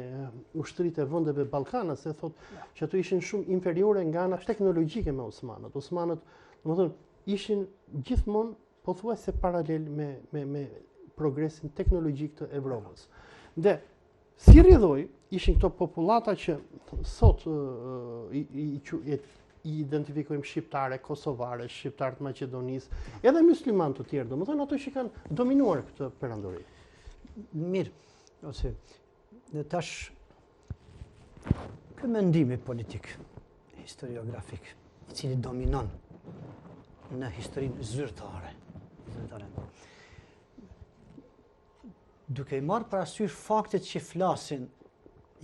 ushtritë e vendeve ballkanase, thotë që ato ishin shumë inferiore nga ana teknologjike me osmanët. Osmanët, domethënë, ishin gjithmonë pothuajse paralel me progresin teknologjik të Evropës. Dhe si rrjedhoi ishin këto popullata që sot i identifikojmë shqiptare, kosovare, shqiptarë të Maqedonisë, edhe muslimanë të tjerë, domethënë ato që kanë dominuar këtë perandori. Mirë, ose tash ky mendimi politik, historiografik, i cili dominon në historinë zyrtare. Duke i marrë parasysh faktet që flasin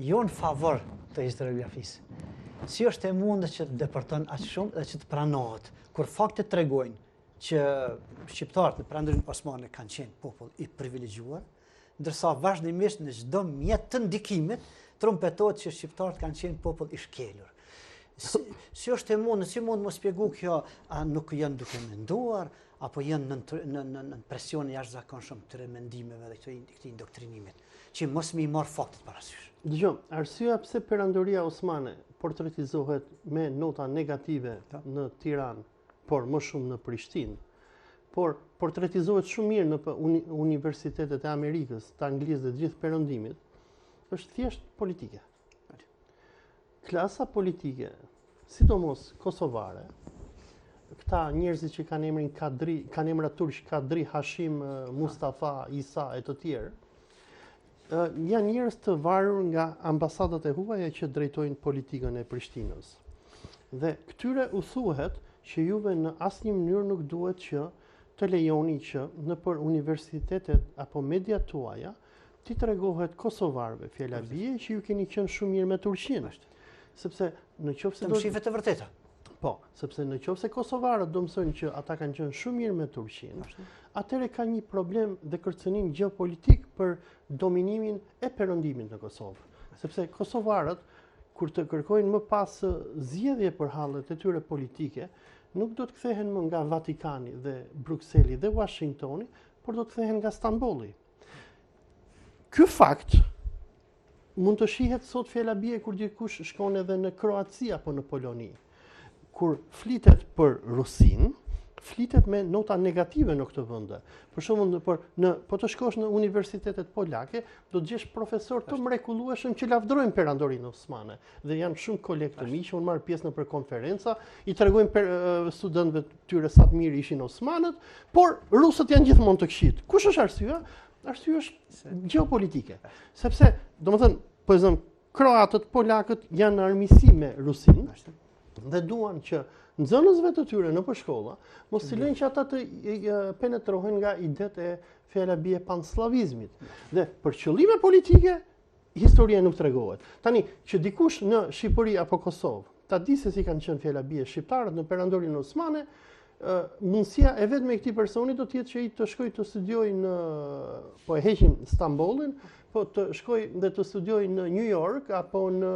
jo në favor të historiografisë. Si është e mundur që të depërton aq shumë dhe që të pranohet, kur faktet tregojnë që shqiptarët në perandorinë osmane kanë qenë popull i privilegjuar, ndërsa vazhdimisht në çdo mjet të ndikimit trumpetohet që shqiptarët kanë qenë popull i shkelur. Si është e mundur, si mund të më shpjegoj kjo, a nuk janë duke menduar apo janë në presion jashtëzakonshëm të mendimeve dhe këtij indoktrinimit, që mos më i marr faktet parasysh. Dgjoj, arsyeja pse perandoria osmane portretizohet me nota negative në Tiranë, por më shumë në Prishtinë, por portretizohet shumë mirë në universitetet e Amerikës, të Anglisë dhe gjithë perëndimit, është thjesht politike. Klasa politike, sidomos kosovare, këta njerëzit që kanë emrin Kadri, kanë emra turq, Kadri, Hashim, Mustafa, Isa e të tjerë, janë njerëz të varur nga ambasadat e huaja që drejtojnë politikën e Prishtinës. Dhe këtyre u thuhet që juve në asnjë mënyrë nuk duhet që të lejoni që nëpër universitetet apo mediat tuaja ti tregohet kosovarëve fjala bie që ju keni qenë shumë mirë me Turqinë. Sepse nëse do shife të vërteta. Po, sepse nëse kosovarët do mësojnë që ata kanë qenë shumë mirë me Turqinë, atëherë ka një problem dhe kërcënim gjeopolitik për dominimin e perëndimit në Kosovë. Sepse kosovarët, kur të kërkojnë më pas zgjedhje për hallet e tyre politike, nuk do të kthehen më nga Vatikani dhe Brukseli dhe Washingtoni, por do të kthehen nga Stambolli. Ky fakt mund të shihet sot fjala bie kur dikush shkon edhe në Kroaci apo në Poloni. Kur flitet për Rusinë, flitet me nota negative në këtë vende. Për shembull, po të shkosh në universitetet polake, do të gjesh profesor të mrekullueshëm që lavdrojnë perandorinë osmane dhe janë shumë kolegë të mi që unë marr pjesë në konferenca, i tregojnë studentëve të tyre sa të mirë ishin osmanët, por rusët janë gjithmonë të këqit. Kush është arsyeja? Arsyeja është gjeopolitike. Sepse, domethënë, po them, kroatët, polakët janë armiqësi me Rusin dhe duan që nxënësve të tyre në shkolla mos i lënë që ata të penetrohen nga idetë e fjala bie panslavizmit. Dhe për qëllime politike historia nuk tregohet. Tani që dikush në Shqipëri apo Kosovë ta di se si kanë qenë fjala bie shqiptarët në perandorinë osmane, mundësia e vetme e këtij personi do të jetë që ai të shkojë të studiojë në, po e heqim Stambollin, po të shkojë dhe të studiojë në New York apo në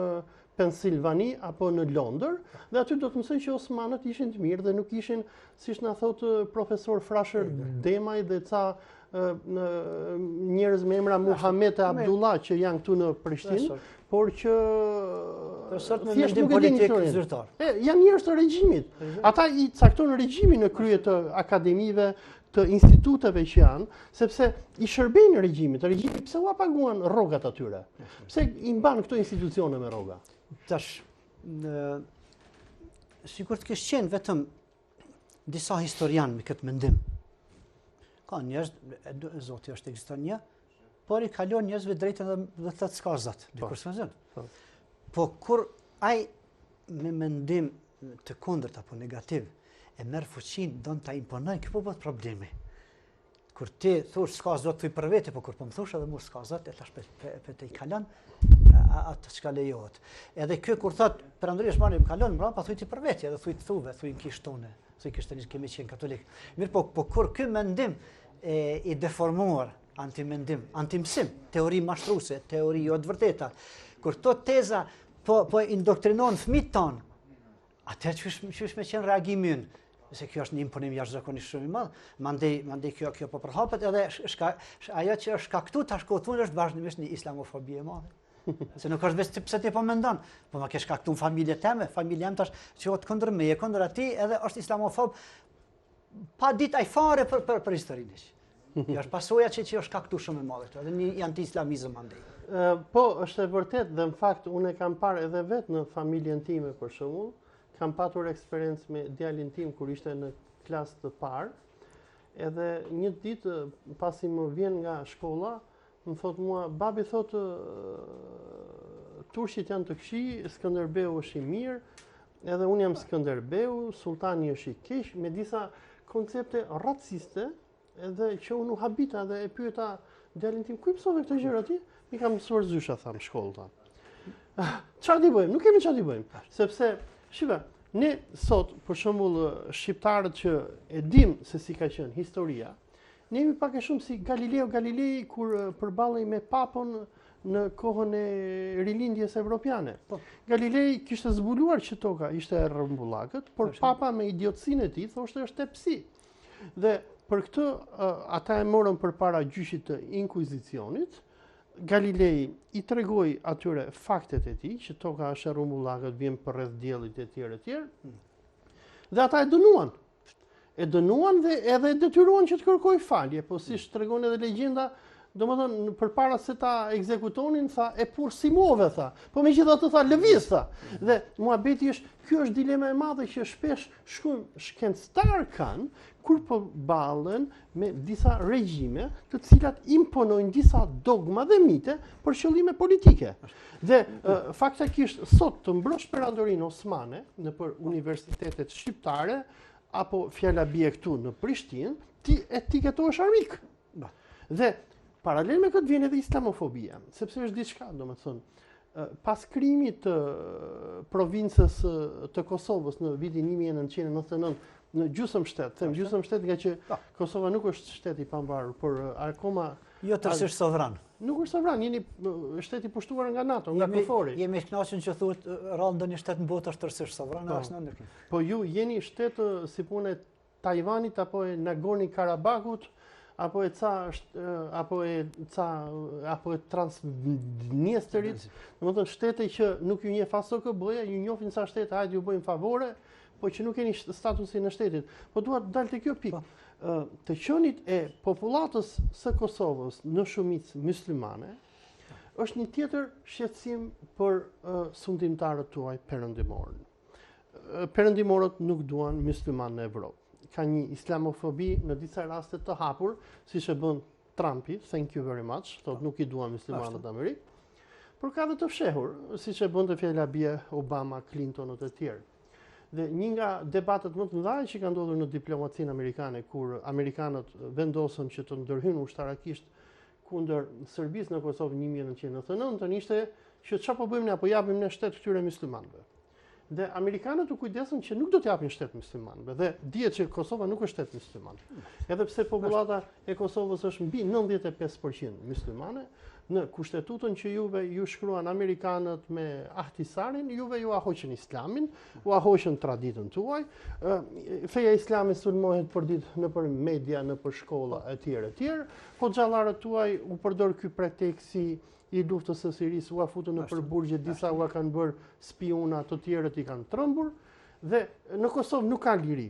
Pennsylvania apo në Londër, dhe aty do të mësoj që osmanët ishin të mirë dhe nuk ishin, siç na thotë profesor Frasher Demaj dhe ca njerëz me emra Muhammed e Abdullah që janë këtu në Prishtinë, por që thjesht nuk e din historinë zyrtar. Janë njerëz të regjimit. Ata i caktojnë regjimin në krye të akademive, të instituteve që janë, sepse i shërbejnë regjimit. Regjimi pse u paguan rrogat atyre? Pse i mban këto institucione me rroga? Tash, sikur të kesh qenë vetëm disa historianë me këtë mendim. Ka njerëz, Zoti është ekziston një, por i kalon njerëzve drejtën dhe thotë s'ka Zot, dikur s'ka Zot. Po kur ai me mendim të kundërt apo negativ e merr fuqinë, don ta imponojë, kjo po bëhet problemi. Kur ti thosh s'ka Zot thuj për vete, po kur po më thosh edhe mua s'ka Zot, e tash pe te i kalon atë çka lejohet. Edhe ky kur thot perandoria osmane më kalon mbrapa, thuj ti për vete, edhe thuj të thuve, thuj në kishë tonë, thuj kishë kemi qenë katolik. Mirë, po kur ky mendim i deformuar, antimendim, antimsim, teori mashtruese, teori jo të vërteta, kur këto teza po indoktrinon fëmijët tonë, atëherë çysh me qenë reagimi ynë, se kjo është një imponim jashtëzakonisht shumë i madh, mandej kjo po përhapet edhe ajo që është shkaktuar tash kohën është vazhdimisht një islamofobi e madhe. Se nuk është vetë pse ti po mendon, po ma ke shkaktuar familjen time, familja jam tash qohet kundër meje, kundër atij, edhe është islamofob pa ditë ai fare për historinë. Kjo është pasojë që është shkaktuar shumë e madhe, edhe një anti-islamizëm andej. Po, është e vërtet dhe në fakt unë e kam parë edhe vetë në familjen time për shembull, kam patur eksperiencë me djalin tim kur ishte në klasë të parë, edhe një ditë pasi më vjen nga shkolla, më thot mua, babi thotë turqit janë të këqij, Skënderbeu është i mirë, edhe unë jam Skënderbeu, sultani është i keq, me disa koncepte raciste, edhe që unë u habita dhe e pyeta djalin tim, ku i mësove këto gjëra ti? Mi kam mësuar zysha, tham, shkollë. Çfarë di bëjmë? Nuk kemi çfarë di bëjmë, sepse shiva, ne sot, për shembull, shqiptarët që e dim se si ka qenë historia, ne jemi pak e shumë si Galileo Galilei kur përballej me papën në kohën e rilindjes evropiane. Galilei kishte zbuluar që toka ishte e rrëmbullakët, por papa me idiotësinë e tij thoshte është tepsi. Dhe për këtë ata e morën përpara gjyqit të inkuizicionit. Galilei i tregoi atyre faktet e tij që toka është e rrëmbullakët, vjen përreth diellit e tjerë. Dhe ata e dënuan. E dënuan dhe edhe detyruan që të kërkoj falje, po siç tregon edhe legjenda, domethënë përpara se ta ekzekutonin tha e pursimove tha. Po megjithatë tha lëviz tha. Dhe muhabeti është, ky është dilema e madhe që shpesh shumë shkencëtar kanë kur po ballen me disa regjime të cilat imponojnë disa dogma dhe mite për qëllime politike. Dhe faktikisht sot të mbrosh perandorinë osmane nëpër universitetet shqiptare apo fjala bie këtu në Prishtinë, ti etiketohesh armik. Dhe paralel me këtë vjen edhe islamofobia, sepse është diçka, domethënë, pas krimit të provincës të Kosovës në vitin 1999 në gjysmë-shtet, them gjysmë-shtet nga që Kosova nuk është shtet i pavarur, por akoma jo tërësisht sovran. Nuk është sovran, jeni shtet i pushtuar nga NATO, nga KFOR-i. Jemi të kënaqur që thuhet rrallë ndonjë shtet në botë është tërësisht sovran, as në ndërkim. Po ju jeni shtet si punë e Tajvanit apo e Nagorno-Karabakut apo e Transnistrit, domethënë shtete që nuk ju njeh FSOKB-ja, ju njohin sa shtete, hajde ju bëjmë favore, po që nuk keni statusin e shtetit. Po dua të dal te kjo pikë. Të qenit e popullatës së Kosovës në shumicë muslimane është një tjetër shqetësim për sundimtarët tuaj perëndimorë. Perëndimorët nuk duan musliman në Evropë. Ka një islamofobi në disa raste të hapur, siç e bën Trumpi, thank you very much, thotë nuk i duan muslimanët në Amerikë. por ka dhe të fshehur, siç e bënte fjala bie Obama, Clinton e të tjerë. Dhe një nga debatet më të mëdha që ka ndodhur në diplomacinë amerikane, kur amerikanët vendosën që të ndërhyjnë ushtarakisht kundër Serbisë në Kosovë 1999, ishte që çfarë po bëjmë ne, apo japim ne shtet këtyre myslimanëve. Dhe amerikanët u kujdesën që nuk do të japin shtet muslimanëve dhe dihet që Kosova nuk është shtet musliman. Edhe pse popullata e Kosovës është mbi 95% muslimane, në kushtetutën që juve ju shkruan amerikanët me ahtisarin, juve ju ahoqën islamin, u ahoqën traditën tuaj. Feja islame sulmohet përdit në për media, në për shkolla e tjerë. Po xhallarët tuaj u përdor ky preteksi i luftës së Sirisë, u afutën në përburgje, disa u kanë bërë spiuna, të tjerët i kanë trembur, dhe në Kosovë nuk ka liri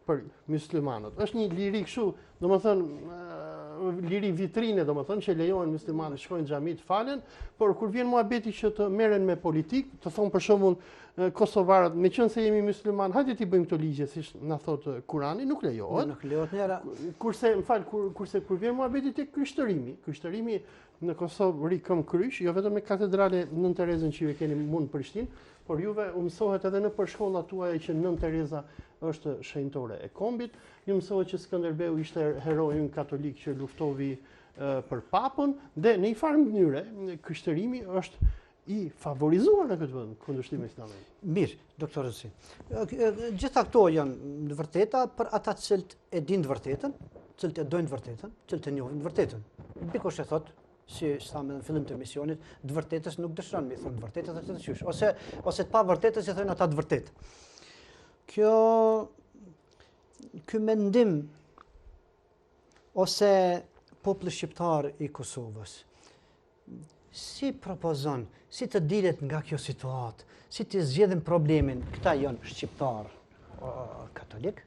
për muslimanët. Është një liri kështu, domethënë liri vitrine, domethënë që lejohen muslimanët shkojnë xhami të falen, por kur vjen muhabeti që të merren me politikë, të thonë për shembull kosovarët, meqense jemi musliman, hajde ti bëjmë këto ligje siç na thot Kurani, nuk lejohet. Nuk lejohet njëra. Kurse kur vjen muhabeti tek krishterimi në Kosovë ri këm kryq, jo vetëm në katedrale Nën Terezën që ju keni mund në Prishtinë, por juve u mësohet edhe në për shkollat tuaja që Nën Tereza është shenjtore e kombit. Ju mësohet që Skënderbeu ishte heroi katolik që luftovi për papën, dhe në një farë mënyre krishterimi është i favorizuar në këtë vend kundërshtim me Islamin. Mirë, doktor Rësi. Gjitha këto janë në vërteta për ata cilët e dinë të vërtetën, cilët e dojnë të vërtetën, cilët e njohin të vërtetën. Dikush e thotë, si thamë në fillim të emisionit, të vërtetës nuk dëshiron me thonë të vërtetës është të qysh, ose të pa vërtetës që thonë ata të vërtetë. Ky mendim ose populli shqiptar i Kosovës si propozon, si të dilet nga kjo situatë, si të zgjedhin problemin, këta janë shqiptar katolik,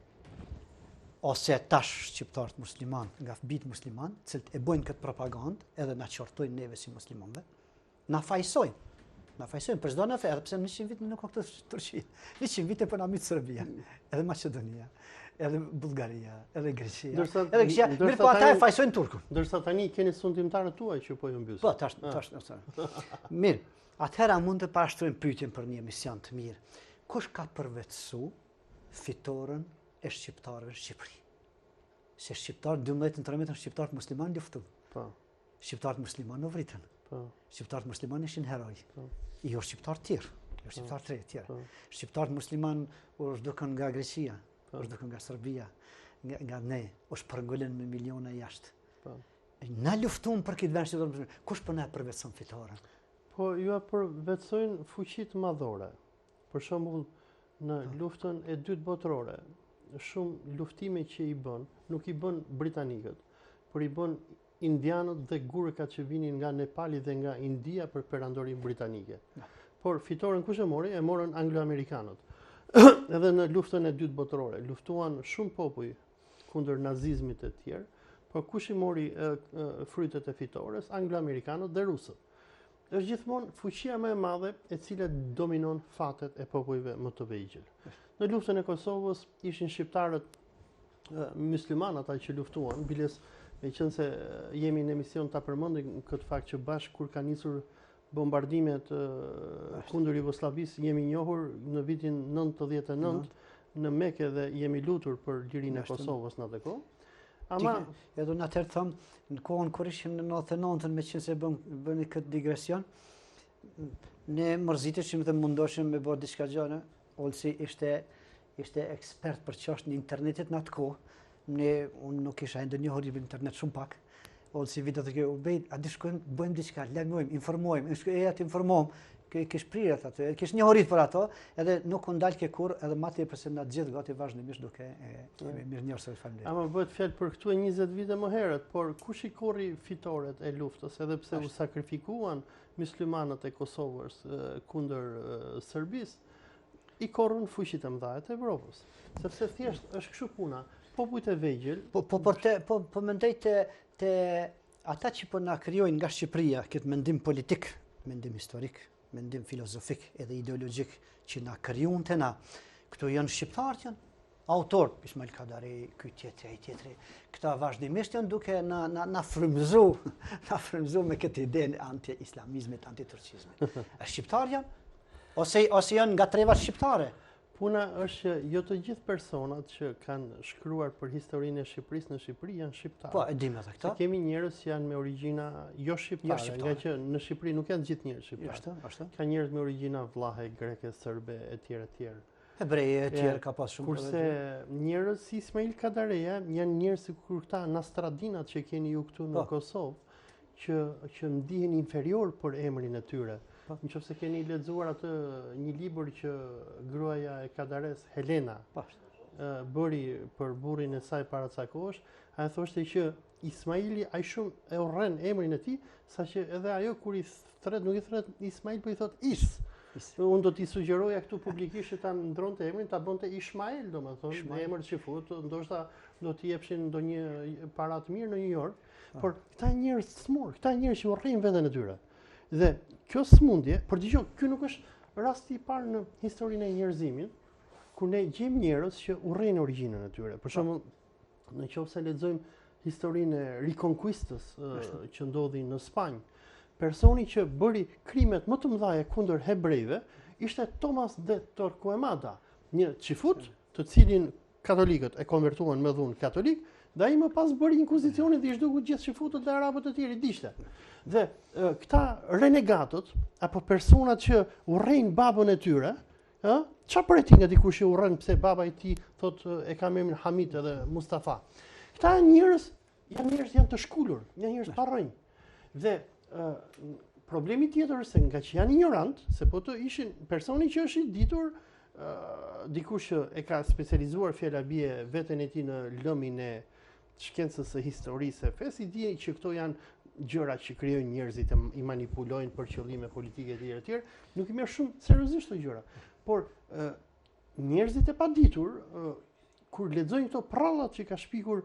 ose tash shqiptarët musliman, nga fëbit musliman, cilët e bojnë këtë propagandë, edhe na qortojnë neve si muslimanve, na fajsojnë për çdo në fe, edhe pse 100 vite nuk ka këtë Turqi. 100 vite po na myt Serbia, edhe Maqedonia, edhe Bullgaria, edhe Greqia, edhe Greqia, mirë po ata e fajsojnë turkun. Ndërsa tani keni sundimtarët tuaj që po ju mbysën. Po, tash. Mirë, atëherë mund të parashtrojmë pyetjen për një emision të mirë. Kush ka përvetësu fitoren e shqiptarëve në Shqipëri? Se shqiptarët 12-13 shqiptarët musliman luftu. Po. Shqiptarët musliman u vritën. Po. Shqiptarët musliman ishin heroj. Po. Jo shqiptarë tjerë, jo shqiptarë tjerë. Shqiptarët musliman u zhdukën nga Greqia, u zhdukën nga Serbia, nga ne, u shpërngulën me miliona jashtë. Na luftuam për këtë vend shqiptar musliman. Kush po na përvetëson fitoren? Po ju përvetësojnë fuqitë madhore. Për shembull, në luftën e dytë botërore, shumë luftime që i bën, nuk i bën britanikët, por i bën indianët dhe gurkat që vinin nga Nepali dhe nga India për perandorin britanike. Por fitoren kush e mori? E morën anglo-amerikanët. Edhe në luftën e dytë botërore luftuan shumë popull kundër nazizmit e tjerë, por kush i mori frytet e fitores? Anglo-amerikanët dhe rusët. Është gjithmonë fuqia më e madhe e cila dominon fatet e popujve më të vegjël. Në luftën e Kosovës ishin shqiptarët musliman ata që luftuan, biles meqense jemi në emision ta përmendim këtë fakt që bashkë kur ka nisur bombardimet kundër Jugosllavisë, jemi njohur në vitin 99 në Mekë dhe jemi lutur për lirinë e Kosovës në atë kohë. Ama edhe në atëherë thëmë, në kohën kur ishim në 99-ën, meqense bëni këtë digresion, ne mërziteshim dhe mundoshim me bërë diçka gjëna. Olsi ishte ekspert për çështën e internetit në atë kohë. Unë nuk isha ndonjëherë në internet shumë pak. Olsi vitet të kjo, a di shkojmë, bëjmë diçka, lajmojmë, informojmë, të informojmë, kish prirët atë, kish njohurit për ato, edhe nuk u ndal ke kurrë, edhe më tepër se na gjithë gati vazhdimisht duke mirënjohur familjen. Ama bëhet fjalë për këtu 20 vite më herët, por kush i korri fitoret e luftës, edhe pse u sakrifikuan muslimanët e Kosovës kundër Serbisë, i korrën fuqitë e mëdha të Evropës. Sepse thjesht është kështu puna. Popujt e vegjël, po mendoj te ata që po na krijojnë nga Shqipëria këtë mendim politik, mendim historik, mendim filozofik edhe ideologjik që na krijuan te na. Këto janë shqiptarët janë. autor, Ismail Kadari, ky tjetri, këta vazhdimisht janë duke na frymzu me këtë idenë anti-islamizmit, anti-turqizmit. Shqiptar janë? Ose janë nga trevat shqiptare? Puna është jo të gjithë personat që kanë shkruar për historinë e Shqipërisë në Shqipëri janë shqiptarë. Po, e dim edhe këta. Se kemi njerëz që janë me origjina jo shqiptare, nga që në Shqipëri nuk janë gjithë njerëz shqiptarë. Ashtu. Ka njerëz me origjina vllahe, greke, serbe, etj. Hebreje e tjerë ka pas shumë. Kurse njerëz si Ismail Kadareja janë njerëz si kur këta Nastradinat që keni ju këtu në Kosovë, që ndihen inferior për emrin e tyre. Nëse keni lexuar atë një libër që gruaja e Kadares, Helena, bëri për burrin e saj para ca kohësh, ai thoshte që Ismaili ai shumë e urren emrin e tij, saqë edhe ajo kur i thret, nuk i thret Ismail, po i thot Unë do t'i sugjeroja këtu publikisht që ta ndronte emrin, ta bënte Ishmael, domethënë, emër që fut, ndoshta do t'i jepshin ndonjë para të mirë në New York, por këta njerëz smur, këta njerëz që urrejnë veten e tyre. Dhe kjo smundje, por dëgjoj, ky nuk është rasti i parë në historinë e njerëzimit, kur ne gjejmë njerëz që urrejnë origjinën e tyre. Për shembull, nëse lexojmë historinë e Reconquistës që ndodhi në Spanjë, personi që bëri krimet më të mëdha kundër hebrejve ishte Thomas de Torquemada, një çifut të cilin katolikët e konvertuan me dhunë katolik, dhe ai më pas bëri inkuzicionin dhe i zhdukut gjithë çifutët dhe arabët e tjerë diçte. Dhe këta renegatët apo personat që urrejnë babën e tyre, çfarë preti nga dikush që urren pse baba i tij thotë e ka emrin Hamid edhe Mustafa. Këta njerëz janë të shkulur, janë njerëz pa rrënjë. Dhe problemi tjetër është se nga që janë ignorant, se po të ishin personi që është i ditur, dikush që e ka specializuar fjala bie veten e tij në lëmin e shkencës së historisë, fes i di që këto janë gjëra që krijojnë njerëzit, i manipulojnë për qëllime politike të tjera, nuk i merr shumë seriozisht këto gjëra. Por njerëzit e paditur, kur lexojnë këto prallat që ka shpikur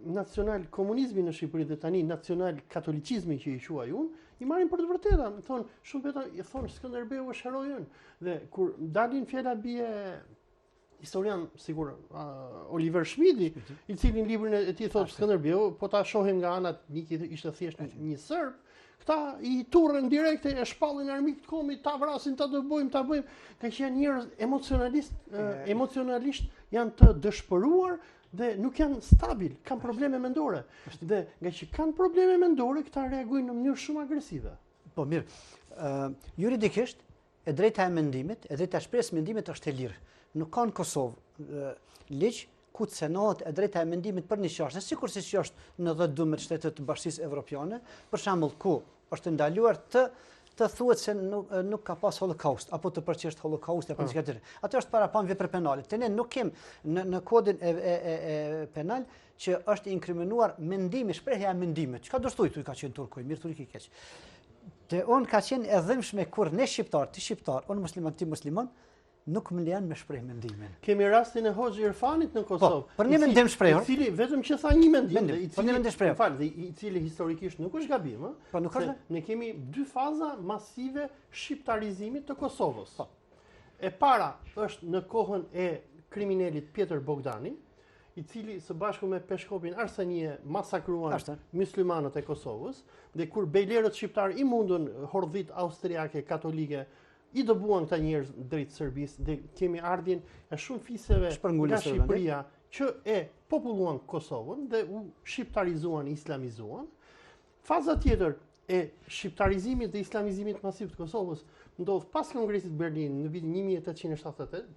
nacional komunizmi në Shqipëri dhe tani nacional katolicizmi që i quaj unë, i marrin për të vërteta. Thonë, shumë veta i thonë Skënderbeu është heroi ynë. Dhe kur dalin fjala bie historian sigur Oliver Schmidi, i cili në librin e tij thotë Skënderbeu, po ta shohim nga ana teknike ishte thjesht një serb, këta i turren direkte, e shpallin armik të kombit, ta vrasin, ta bëjmë, ka që janë njerëz emocionalisht janë të dëshpëruar dhe nuk janë stabil, kanë probleme mendore. Dhe nga që kanë probleme mendore, këta reagojnë në mënyrë shumë agresive. Po mirë, juridikisht, e drejta e mendimit, e drejta e shpresës mendimit është e lirë. Nuk ka në Kosovë ligj ku të cenohet e drejta e mendimit për një çështje, sikur siç është në 12 shtetet të Bashkisë Evropiane, për shembull ku është ndaluar të thuhet se nuk ka pas holokaust, apo të përqesht holokaust, apo diçka tjetër. Atë është parapan vepër penale. Ne nuk kem në kodin e penal që është inkriminuar mendimi, shprehja e mendimit. Çka do të thuj, ka qenë turkuj, mirë turki keq. Te on ka qenë e dhimbshme kur ne shqiptar, ti shqiptar, on musliman, ti musliman, nuk më lejon me shpreh mendimin. Kemi rastin e Hoxhi Irfanit në Kosovë. Për një mendim shprehur, i cili vetëm që tha një mendim, i cili historikisht nuk është gabim, po nuk është. Ne kemi dy faza masive shqiptarizimit të Kosovës. E para është në kohën e kriminalit Pjetër Bogdani, i cili së bashku me Peshkopin Arsenie masakruan muslimanët e Kosovës, dhe kur bejlerët shqiptar i mundën hordhit austriake katolike i dëbuan këta njerëz drejt Serbisë, dhe kemi ardhjen e shumë fiseve nga Shqipëria që e populluan Kosovën dhe u shqiptarizuan, islamizuan. Faza tjetër e shqiptarizimit dhe islamizimit masiv të Kosovës ndodh pas Kongresit Berlin në vitin 1878,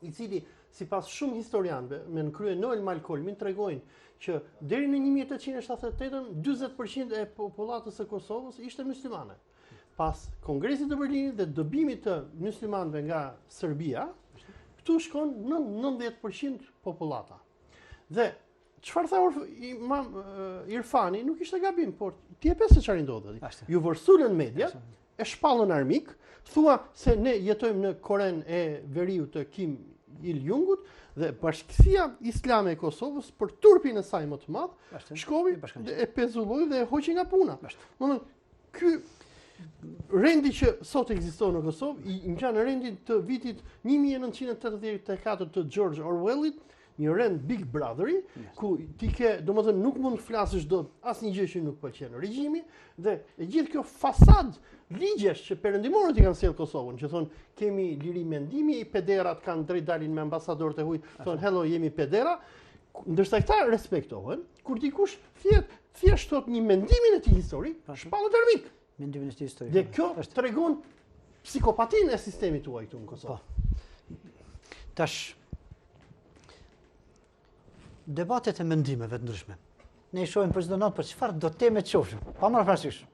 i cili sipas shumë historianëve, me në krye Noel Malcolmin, tregojnë që deri në 1878 40% e popullatës së Kosovës ishte muslimane. Pas Kongresit të Berlinit dhe dëbimit të muslimanëve nga Serbia, këtu shkon në 90% popullata. Dhe çfarë tha Imam Irfani nuk ishte gabim, por ti e pe se çfarë ndodhi. Ju vërsulën media, e shpallën armik, thua se ne jetojmë në Koren e Veriu të Kim Il-jungut dhe Bashkësia Islame e Kosovës për turpin e saj më të madh, shkovi dhe e pezulloi dhe e hoqi nga puna. Domethënë, ky rendi që sot ekziston në Kosovë, i ngjan rendin të vitit 1984 të George Orwellit, një rend Big Brotheri, ku ti ke, domethënë nuk mund të flasësh dot asnjë gjë që nuk pëlqen regjimi, dhe e gjithë kjo fasad ligjesh që perëndimorët i kanë sjell Kosovën, që thonë kemi liri mendimi, pederat kanë drejt dalin me ambasadorët e huaj, thonë hello jemi pedera, ndërsa këta respektohen, kur dikush thjesht thot një mendimin e tij historik, shpallet armik. Mendimin e tij historik. Dhe kjo tregon psikopatinë e sistemit tuaj këtu në Kosovë. Tash debatet e mendimeve të ndryshme. Ne i shohim për çdo natë për çfarë do teme të shohim. Pa marrë parasysh.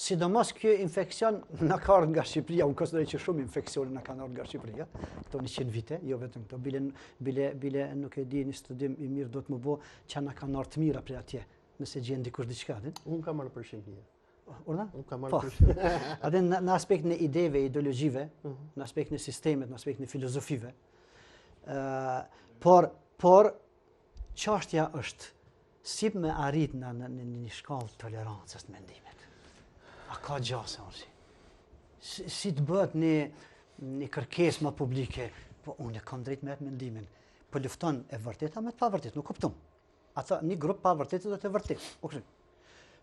Sidomos ky infekcion na ka ardhur nga Shqipëria, unë konsideroj që shumë infeksione na kanë ardhur nga Shqipëria, këto 100 vite, jo vetëm këto, bile nuk e di, një studim i mirë do të më bë që na kanë ardhur të mira prej atje, nëse gjen dikush diçka. Unë kam marrë përshim një. Urdhën? Unë kam marrë përshim. Atë në aspektin e ideve, ideologjive, në aspektin e sistemet, në aspektin e filozofive. Por çështja është si me arrit në një shkallë tolerancës të mendimet. A ka gjase orsi? Si të bëhet një kërkesë më publike, po unë kam drejt me atë mendimin. Po lufton e vërteta me të pavërtet, nuk kupton. Ata një grup pavërtet do të vërtet.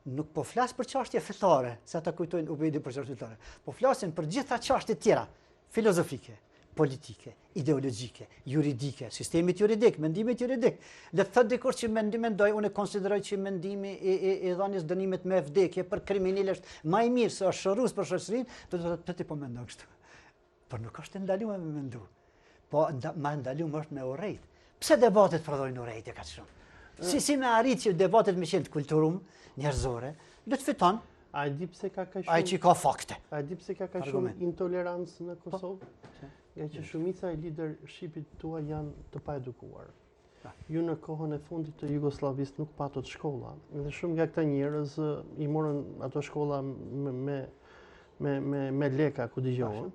Nuk po flas për çështje fetare, se ata kujtojnë Ubejdi për çështje fetare. Po flasin për gjitha çështjet tjera, filozofike, politike, ideologjike, juridike, sistemit juridik, mendimit juridik. Le të thotë dikush që mendimin ndoj, unë konsideroj që mendimi i dhënies dënimit me vdekje për kriminal është më i mirë se është shërrues për shoqërinë, do të thotë ti po mendon kështu. Por nuk është ndaluar me mendu. Po ma ndaluar është me urrejt. Pse debatet prodhojnë urrejtje kaq shumë? Si me arrit që debatet me qenë të kulturum, njerëzore, do të fiton. A e di pse ka kaq shumë? Ai që ka fakte. A e di pse ka kaq shumë intolerancë në Kosovë? Nga që shumica e lidershipit tuaj janë të paedukuar. Ju në kohën e fundit të Jugosllavisë nuk patët shkolla, dhe shumë nga këta njerëz i morën ato shkolla me leka ku dëgjohen.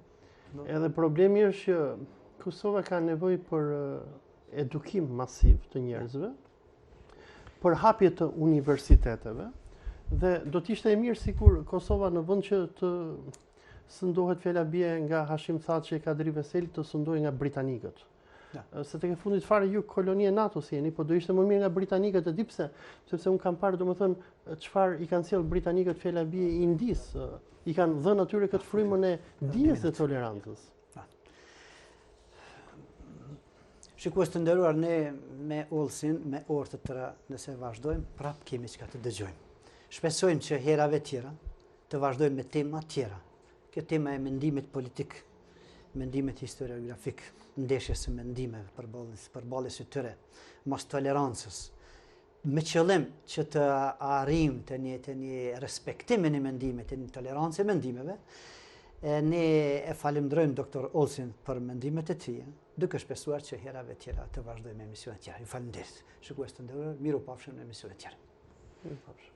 Edhe problemi është që Kosova ka nevojë për edukim masiv të njerëzve, për hapje të universiteteve, dhe do t'ishte e mirë sikur Kosova në vend që të sëndohet fjala bie nga Hashim Thaçi e Kadri Veseli, të sëndohet nga britanikët. Se tek e fundit fare ju kolonia e NATO-s jeni, po do ishte më mirë nga britanikët, e di pse, sepse un kam parë domethënë çfarë i kanë sjell britanikët fjala bie i Indis, i kanë dhënë atyre këtë frymën e dijes dhe tolerancës. Shikues të nderuar, ne me Olsin, me orë të tëra, nëse vazhdojmë, prap kemi çka të dëgjojmë. Shpresojmë që herave tjera të vazhdojmë me tema tjera. Kjo tema e mendimit politik, mendimit historiografik, ndeshjes së mendimeve, përballjes së tyre, mos tolerancës, me qëllim që të arrijmë të një respektimin e mendimit, të një tolerancë e mendimeve. Ne e falenderojmë doktor Olsin për mendimet e tij, duke shpresuar që herave tjera të vazhdojmë emisione tjera. Ju falenderoj. Shikues të nderuar, mirupafshim në emisione tjera. Mirupafshim.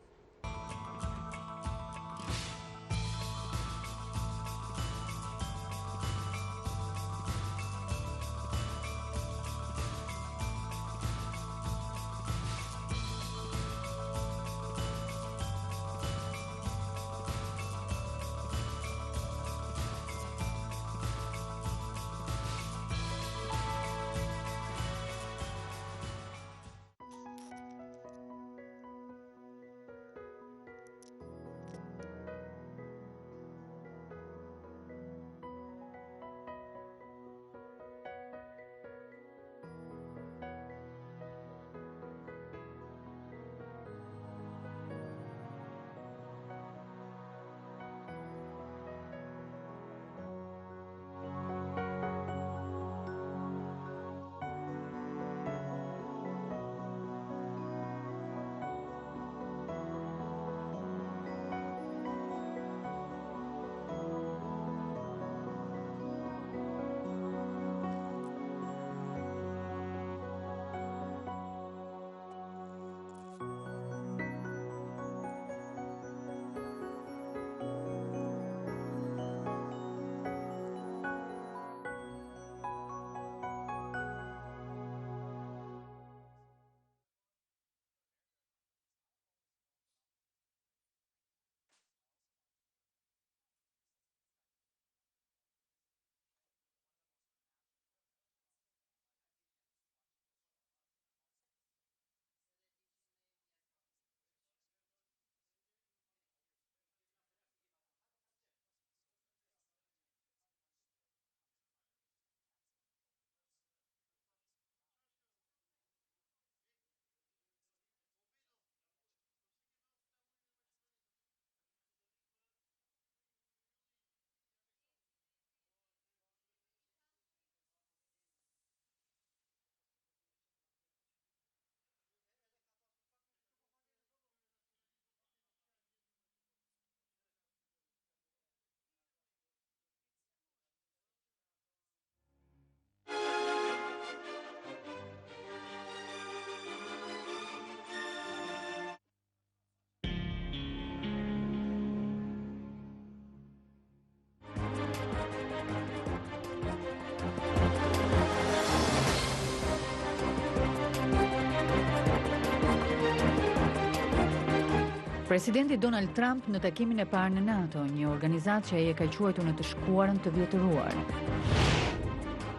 Presidenti Donald Trump në takimin e parë në NATO, një organizatë që ai e ka quajtur në të shkuarën të vjetëruar.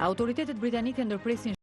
Autoritetet britanike ndërpresin